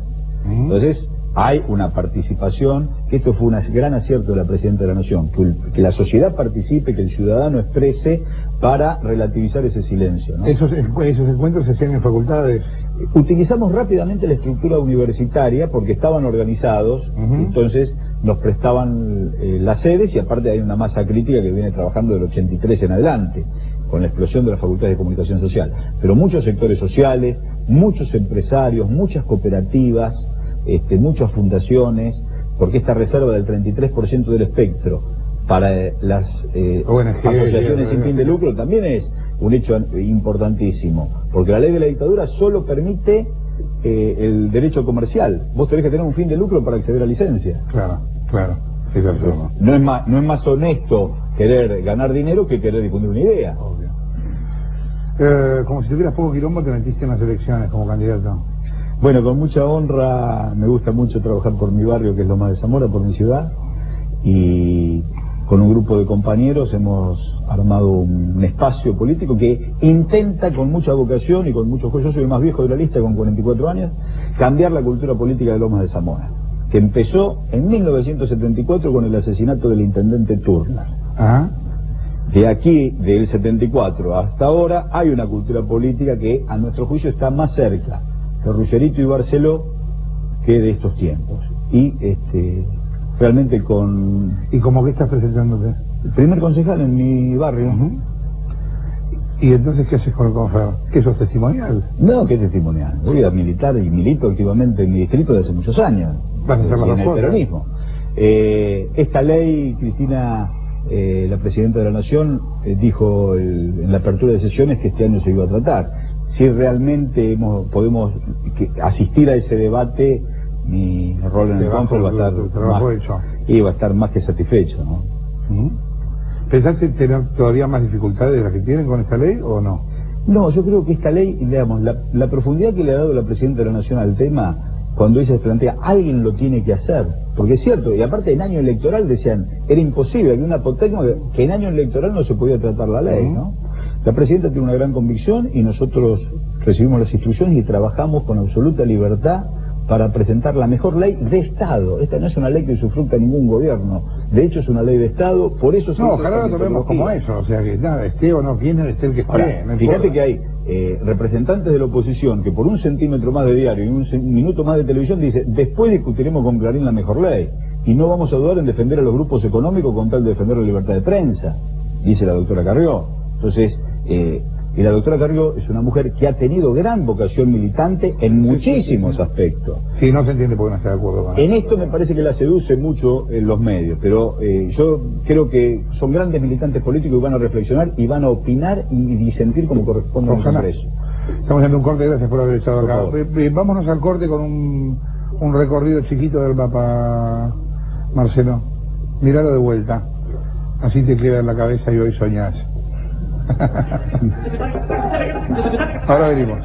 Speaker 7: Entonces, hay una participación, que esto fue un gran acierto de la Presidenta de la Nación, que la sociedad participe, que el ciudadano exprese para relativizar ese silencio, ¿no?
Speaker 6: ¿Esos encuentros se hacían en facultades?
Speaker 7: Utilizamos rápidamente la estructura universitaria porque estaban organizados, entonces nos prestaban las sedes y aparte hay una masa crítica que viene trabajando del 83 en adelante, con la explosión de las facultades de comunicación social. Pero muchos sectores sociales, muchos empresarios, muchas cooperativas, muchas fundaciones, porque esta reserva del 33% del espectro para las asociaciones sin fin de lucro también es un hecho importantísimo, porque la ley de la dictadura solo permite el derecho comercial. Vos tenés que tener un fin de lucro para acceder a licencia.
Speaker 6: Claro.
Speaker 7: No es más honesto querer ganar dinero que querer difundir una idea.
Speaker 6: Obvio. Como si tuvieras poco quilombo, te metiste en las elecciones como candidato.
Speaker 7: Bueno, con mucha honra, me gusta mucho trabajar por mi barrio, que es Lomas de Zamora, por mi ciudad, y con un grupo de compañeros hemos armado un espacio político que intenta con mucha vocación y con mucho juicio, yo soy el más viejo de la lista con 44 años, cambiar la cultura política de Lomas de Zamora, que empezó en 1974 con el asesinato del intendente Turner. De aquí, del 74 hasta ahora, hay una cultura política que a nuestro juicio está más cerca de Ruggerito y Barceló que de estos tiempos. y realmente con...
Speaker 6: ¿Y cómo que estás presentándote?
Speaker 7: Primer concejal en mi barrio.
Speaker 6: ¿Y entonces qué haces con el Confer? ¿Qué sos testimonial?
Speaker 7: No, ¿qué testimonial? Voy a militar y milito activamente en mi distrito desde hace muchos años.
Speaker 6: ¿Vas a hacer las dos
Speaker 7: en el
Speaker 6: cosas?
Speaker 7: peronismo. Esta ley, Cristina, la Presidenta de la Nación, dijo en la apertura de sesiones que este año se iba a tratar. Si realmente podemos asistir a ese debate, mi rol en el Confer va a estar más que satisfecho, ¿no?
Speaker 6: ¿Pensaste tener todavía más dificultades de las que tienen con esta ley o no?
Speaker 7: No, yo creo que esta ley, digamos, la profundidad que le ha dado la Presidenta de la Nación al tema, cuando ella se plantea, alguien lo tiene que hacer, porque es cierto, y aparte en año electoral decían, era imposible, había una hipoteca que en año electoral no se podía tratar la ley, ¿no? La Presidenta tiene una gran convicción y nosotros recibimos las instrucciones y trabajamos con absoluta libertad para presentar la mejor ley de Estado. Esta no es una ley que usufructa ningún gobierno, de hecho es una ley de Estado, por eso...
Speaker 6: No, ojalá lo tomemos como eso, o sea que nada, esté o no viene, esté el que esté.
Speaker 7: Ahora,
Speaker 6: no
Speaker 7: fíjate
Speaker 6: importa.
Speaker 7: que hay representantes de la oposición que por 1 centímetro más de diario y 1 minuto más de televisión dice, después discutiremos con Clarín la mejor ley, y no vamos a dudar en defender a los grupos económicos con tal de defender la libertad de prensa, dice la doctora Carrió. Entonces, y la doctora Carrió es una mujer que ha tenido gran vocación militante en muchísimos aspectos.
Speaker 6: Sí, no se entiende por qué no está de acuerdo con
Speaker 7: En esto me parece que la seduce mucho en los medios, pero yo creo que son grandes militantes políticos y van a reflexionar y van a opinar y disentir como corresponde a un Congreso.
Speaker 6: Estamos haciendo un corte, gracias por haber estado acá. Vámonos al corte con un recorrido chiquito del mapa, Marcelo. Míralo de vuelta, así te queda en la cabeza y hoy soñás. Ahora venimos.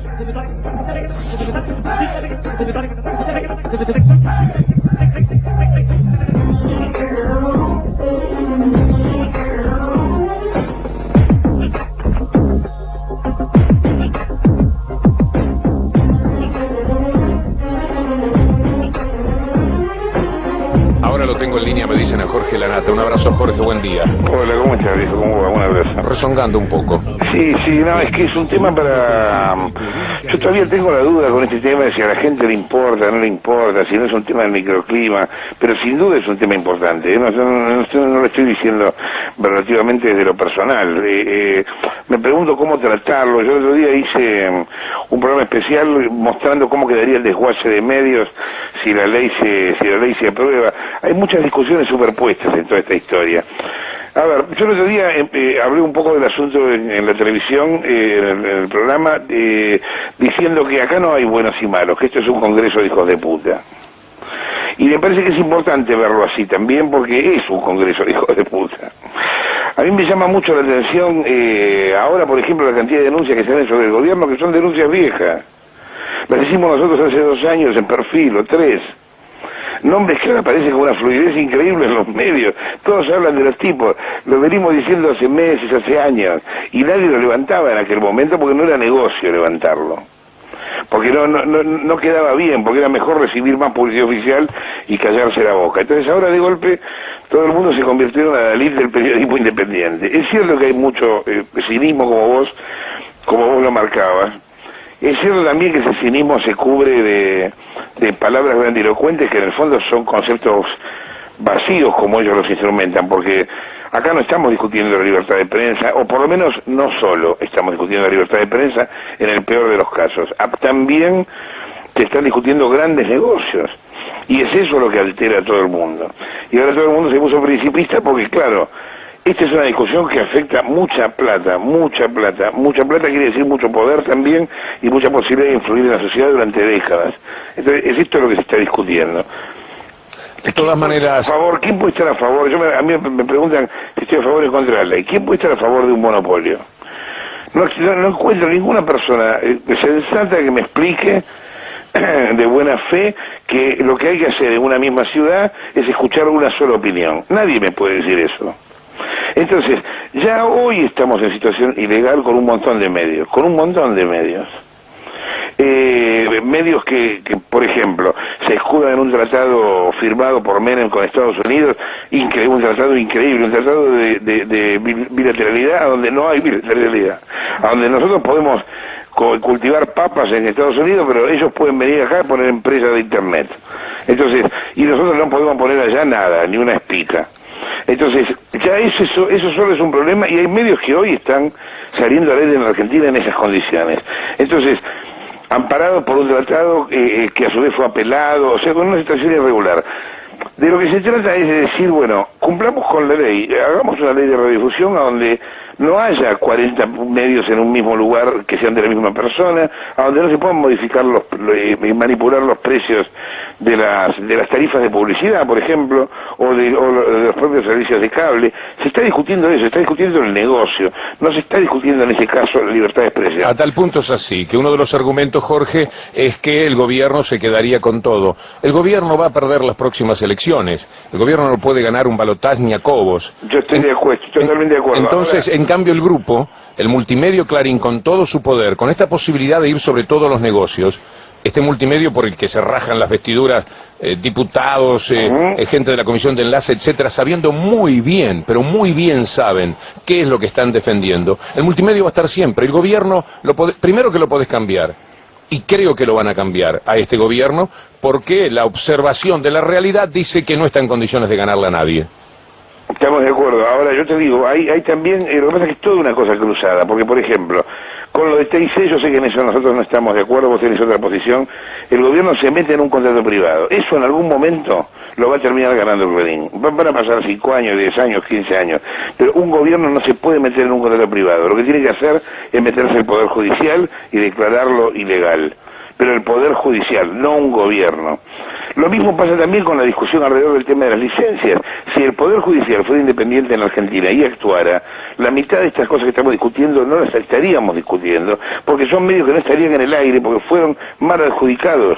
Speaker 8: Ahora lo tengo en línea, me dicen a Jorge Lanata. Un abrazo, Jorge, buen día.
Speaker 2: Hola, ¿cómo estás, viejo? ¿Cómo va? Un abrazo.
Speaker 8: Rezongando un poco.
Speaker 2: Sí, no, es que es un tema para... Yo todavía tengo la duda con este tema de si a la gente le importa, no le importa, si no es un tema del microclima, pero sin duda es un tema importante, no lo estoy diciendo relativamente desde lo personal. Me pregunto cómo tratarlo. Yo el otro día hice un programa especial mostrando cómo quedaría el desguace de medios si la ley se aprueba. Hay muchas discusiones superpuestas en toda esta historia. A ver, yo el otro día hablé un poco del asunto en la televisión, en el programa, diciendo que acá no hay buenos y malos, que esto es un congreso de hijos de puta. Y me parece que es importante verlo así también, porque es un congreso de hijos de puta. A mí me llama mucho la atención, ahora por ejemplo, la cantidad de denuncias que se hacen sobre el gobierno, que son denuncias viejas. Las hicimos nosotros hace 2 años en Perfil, o 3. Nombres que ahora aparecen con una fluidez increíble en los medios. Todos hablan de los tipos. Lo venimos diciendo hace meses, hace años. Y nadie lo levantaba en aquel momento porque no era negocio levantarlo. Porque no quedaba bien, porque era mejor recibir más publicidad oficial y callarse la boca. Entonces ahora de golpe todo el mundo se convirtió en la Dalí del periodismo independiente. Es cierto que hay mucho cinismo como vos lo marcabas. Es cierto también que ese cinismo se cubre de palabras grandilocuentes que en el fondo son conceptos vacíos como ellos los instrumentan, porque acá no estamos discutiendo la libertad de prensa, o por lo menos no solo estamos discutiendo la libertad de prensa en el peor de los casos. También se están discutiendo grandes negocios, y es eso lo que altera a todo el mundo. Y ahora todo el mundo se puso principista porque, claro, esta es una discusión que afecta mucha plata quiere decir mucho poder también y mucha posibilidad de influir en la sociedad durante décadas. Entonces, es esto lo que se está discutiendo.
Speaker 8: De todas maneras...
Speaker 2: ¿Quién puede estar a favor? A mí me preguntan si estoy a favor o en contra de la ley. ¿Quién puede estar a favor de un monopolio? No encuentro ninguna persona sensata que me explique de buena fe que lo que hay que hacer en una misma ciudad es escuchar una sola opinión. Nadie me puede decir eso. Entonces, ya hoy estamos en situación ilegal con un montón de medios, medios que, por ejemplo, se escudan en un tratado firmado por Menem con Estados Unidos, un tratado increíble, un tratado de bilateralidad donde no hay bilateralidad, a donde nosotros podemos cultivar papas en Estados Unidos, pero ellos pueden venir acá a poner empresas de internet.
Speaker 9: Entonces, y nosotros no podemos poner allá nada, ni una espica. Entonces, ya eso solo es un problema, y hay medios que hoy están saliendo al aire en la Argentina en esas condiciones. Entonces, amparado por un tratado que a su vez fue apelado, o sea, con una situación irregular. De lo que se trata es de decir, bueno, cumplamos con la ley, hagamos una ley de radiodifusión a donde no haya 40 medios en un mismo lugar que sean de la misma persona, a donde no se puedan modificar y manipular los precios de las tarifas de publicidad, por ejemplo, o de los propios servicios de cable. Se está discutiendo eso, se está discutiendo el negocio, no se está discutiendo en ese caso la libertad de expresión.
Speaker 8: A tal punto es así, que uno de los argumentos, Jorge, es que el gobierno se quedaría con todo. El gobierno va a perder las próximas elecciones, el gobierno no puede ganar un balotaje ni a Cobos.
Speaker 9: Yo estoy de acuerdo, estoy totalmente de acuerdo.
Speaker 8: Entonces,
Speaker 9: ahora,
Speaker 8: en cambio el grupo, el multimedio Clarín, con todo su poder, con esta posibilidad de ir sobre todos los negocios, este multimedio por el que se rajan las vestiduras diputados, gente de la Comisión de Enlace, etcétera, sabiendo muy bien, pero muy bien saben qué es lo que están defendiendo. El multimedio va a estar siempre. El gobierno, primero que lo podés cambiar, y creo que lo van a cambiar a este gobierno, porque la observación de la realidad dice que no está en condiciones de ganarle a nadie.
Speaker 9: Estamos de acuerdo. Ahora, yo te digo, hay también, lo que pasa es que es toda una cosa cruzada, porque, por ejemplo, con lo de TIC, yo sé que en eso nosotros no estamos de acuerdo, vos tenés otra posición, el gobierno se mete en un contrato privado. Eso en algún momento lo va a terminar ganando el Clarín. Van a pasar 5 años, 10 años, 15 años, pero un gobierno no se puede meter en un contrato privado. Lo que tiene que hacer es meterse el Poder Judicial y declararlo ilegal. Pero el Poder Judicial, no un gobierno. Lo mismo pasa también con la discusión alrededor del tema de las licencias. Si el Poder Judicial fuera independiente en la Argentina y actuara, la mitad de estas cosas que estamos discutiendo no las estaríamos discutiendo, porque son medios que no estarían en el aire, porque fueron mal adjudicados.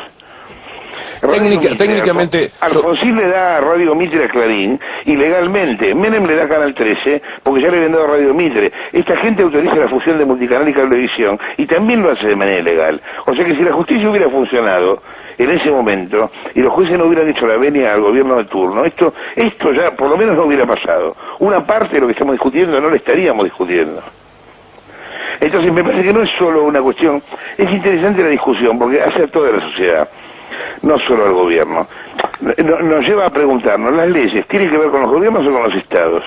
Speaker 8: Técnicamente...
Speaker 9: Alfonsín le da a Radio Mitre a Clarín, ilegalmente. Menem le da a Canal 13, porque ya le habían dado a Radio Mitre. Esta gente autoriza la fusión de multicanal y cablevisión, y también lo hace de manera ilegal. O sea que si la justicia hubiera funcionado en ese momento, y los jueces no hubieran hecho la venia al gobierno de turno, esto ya por lo menos no hubiera pasado. Una parte de lo que estamos discutiendo no lo estaríamos discutiendo. Entonces me parece que no es solo una cuestión, es interesante la discusión, porque hace a toda la sociedad, no solo al gobierno. Nos lleva a preguntarnos, ¿las leyes tienen que ver con los gobiernos o con los estados?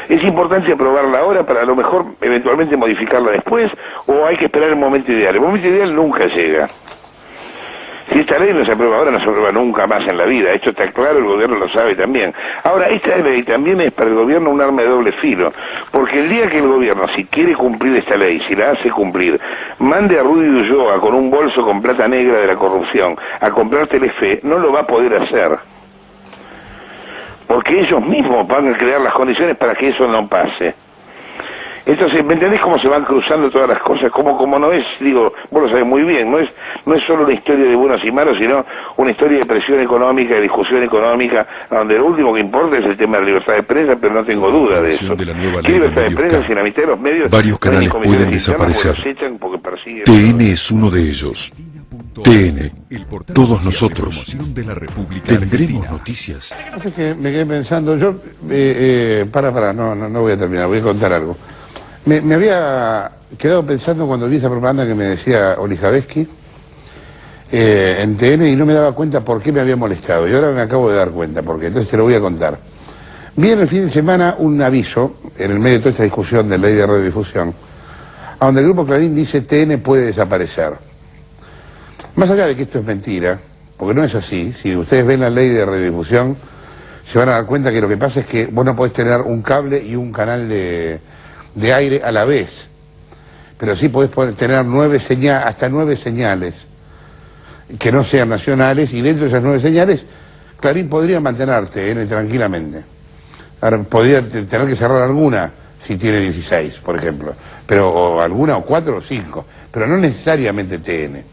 Speaker 9: ¿Es importante aprobarla ahora para a lo mejor eventualmente modificarla después, o hay que esperar el momento ideal? El momento ideal nunca llega. Si esta ley no se aprueba ahora, no se aprueba nunca más en la vida. Esto está claro, el gobierno lo sabe también. Ahora, esta ley también es para el gobierno un arma de doble filo, porque el día que el gobierno, si quiere cumplir esta ley, si la hace cumplir, mande a Rudy Ulloa con un bolso con plata negra de la corrupción a comprar Telefe, no lo va a poder hacer. Porque ellos mismos van a crear las condiciones para que eso no pase. Entonces, ¿me entendés cómo se van cruzando todas las cosas? Como no es, digo, vos lo sabés muy bien, no es solo una historia de buenos y malos, sino una historia de presión económica, de discusión económica, donde lo último que importa es el tema de la libertad de prensa, pero no tengo duda de eso. ¿Qué libertad de prensa si la mitad de los medios...
Speaker 1: Varios canales pueden desaparecer. TN es uno de ellos. TN, todos nosotros tendremos noticias.
Speaker 6: No sé, me quedé pensando, yo, no voy a terminar, voy a contar algo. Me había quedado pensando cuando vi esa propaganda que me decía Olijaveski en TN, y no me daba cuenta por qué me había molestado, y ahora me acabo de dar cuenta, porque entonces te lo voy a contar. Vi en el fin de semana un aviso, en el medio de toda esta discusión de la ley de radiodifusión, a donde el Grupo Clarín dice TN puede desaparecer. Más allá de que esto es mentira, porque no es así, si ustedes ven la ley de radiodifusión, se van a dar cuenta que lo que pasa es que vos no podés tener un cable y un canal de aire a la vez, pero sí podés tener hasta 9 señales que no sean nacionales, y dentro de esas 9 señales Clarín podría mantenerte tranquilamente. Ahora, podría tener que cerrar alguna si tiene 16, por ejemplo, pero o alguna, o 4 o 5, pero no necesariamente TN.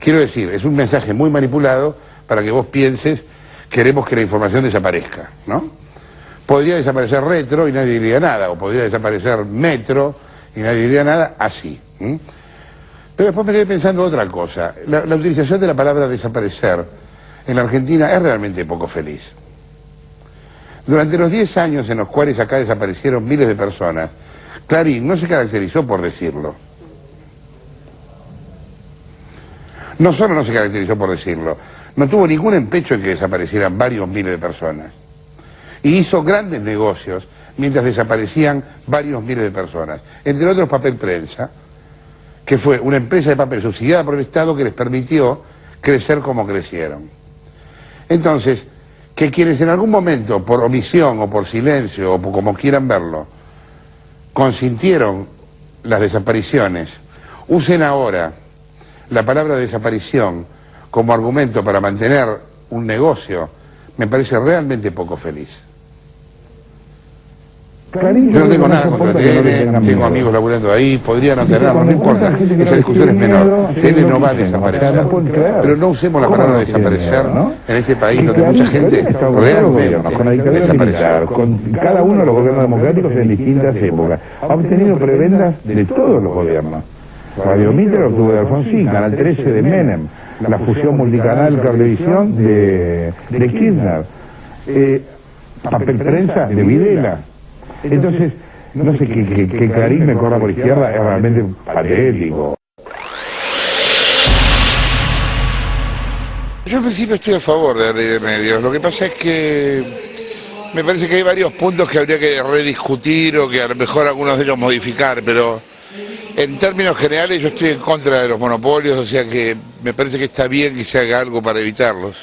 Speaker 6: Quiero decir, es un mensaje muy manipulado para que vos pienses queremos que la información desaparezca, ¿no? Podría desaparecer Retro y nadie diría nada, o podría desaparecer Metro y nadie diría nada, así. Pero después me quedé pensando otra cosa. La utilización de la palabra desaparecer en la Argentina es realmente poco feliz. Durante los 10 años en los cuales acá desaparecieron miles de personas, Clarín no se caracterizó por decirlo. No solo no se caracterizó por decirlo, no tuvo ningún empecho en que desaparecieran varios miles de personas. Y hizo grandes negocios mientras desaparecían varios miles de personas. Entre otros, Papel Prensa, que fue una empresa de papel subsidiada por el Estado que les permitió crecer como crecieron. Entonces, que quienes en algún momento, por omisión o por silencio, o por como quieran verlo, consintieron las desapariciones, usen ahora la palabra desaparición como argumento para mantener un negocio, me parece realmente poco feliz. Yo no tengo nada contra TN, tengo amigos laburando ahí, podría no tenerlo, no importa, esa discusión es menor. TN no va a desaparecer, pero no usemos la palabra desaparecer en este país donde mucha gente realmente desapareció.
Speaker 10: Con cada uno de los gobiernos democráticos en distintas épocas. Ha obtenido prebendas de todos los gobiernos. Radio Mitre lo obtuvo de Alfonsín, Canal 13 de Menem, la fusión multicanal Cablevisión de Kirchner, Papel Prensa de Videla. Entonces, no sé, que Clarín me corra por izquierda es realmente patético.
Speaker 2: Yo en principio estoy a favor de la ley de medios. Lo que pasa es que me parece que hay varios puntos que habría que rediscutir o que a lo mejor algunos de ellos modificar, pero en términos generales yo estoy en contra de los monopolios, o sea que me parece que está bien que se haga algo para evitarlos.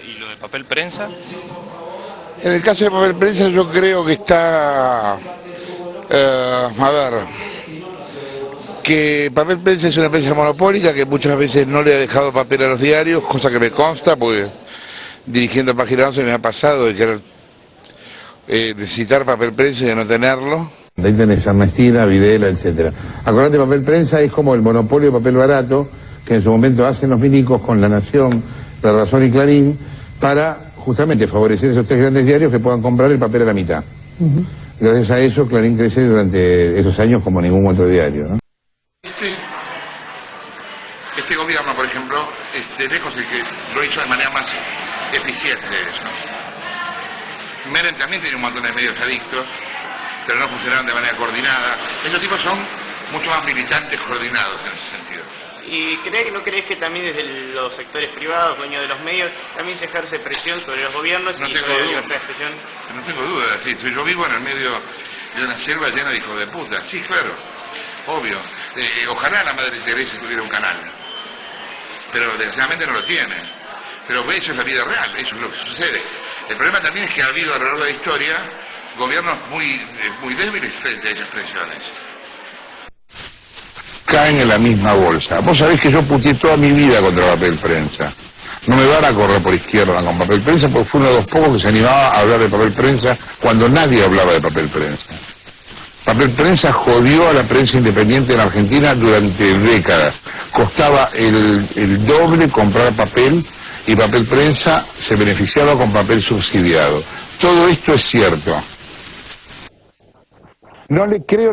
Speaker 11: ¿Y lo de Papel Prensa?
Speaker 2: En el caso de Papel Prensa yo creo que está, que Papel Prensa es una empresa monopólica que muchas veces no le ha dejado papel a los diarios, cosa que me consta, porque dirigiendo Página 11 me ha pasado de querer necesitar Papel Prensa y de no tenerlo.
Speaker 6: Ahí tenés Ernestina, Videla, etcétera. Acordate, Papel Prensa es como el monopolio de papel barato que en su momento hacen los milicos con La Nación, La Razón y Clarín para justamente favorecer esos tres grandes diarios que puedan comprar el papel a la mitad. Gracias a eso, Clarín crece durante esos años como ningún otro diario, ¿no?
Speaker 2: Este gobierno, por ejemplo, lejos el que lo hizo de manera más eficiente eso. Menem también tiene un montón de medios adictos, pero no funcionaron de manera coordinada. Esos tipos son mucho más militantes coordinados en ese sentido.
Speaker 11: ¿Y no crees que también desde los sectores privados, dueños de los medios, también se ejerce presión sobre los gobiernos y sobre la libertad de expresión?
Speaker 2: No tengo duda, sí, yo vivo en el medio de una selva llena de hijos de puta, sí, claro, obvio. Ojalá la Madre Teresa tuviera un canal, pero desgraciadamente no lo tiene. Pero eso es la vida real, eso es lo que sucede. El problema también es que ha habido a lo largo de la historia gobiernos muy débiles frente a esas presiones.
Speaker 6: Caen en la misma bolsa. Vos sabés que yo puteé toda mi vida contra Papel Prensa. No me van a correr por izquierda con Papel Prensa porque fue uno de los pocos que se animaba a hablar de Papel Prensa cuando nadie hablaba de Papel Prensa. Papel Prensa jodió a la prensa independiente en Argentina durante décadas. Costaba el doble comprar papel y Papel Prensa se beneficiaba con papel subsidiado. Todo esto es cierto. No le creo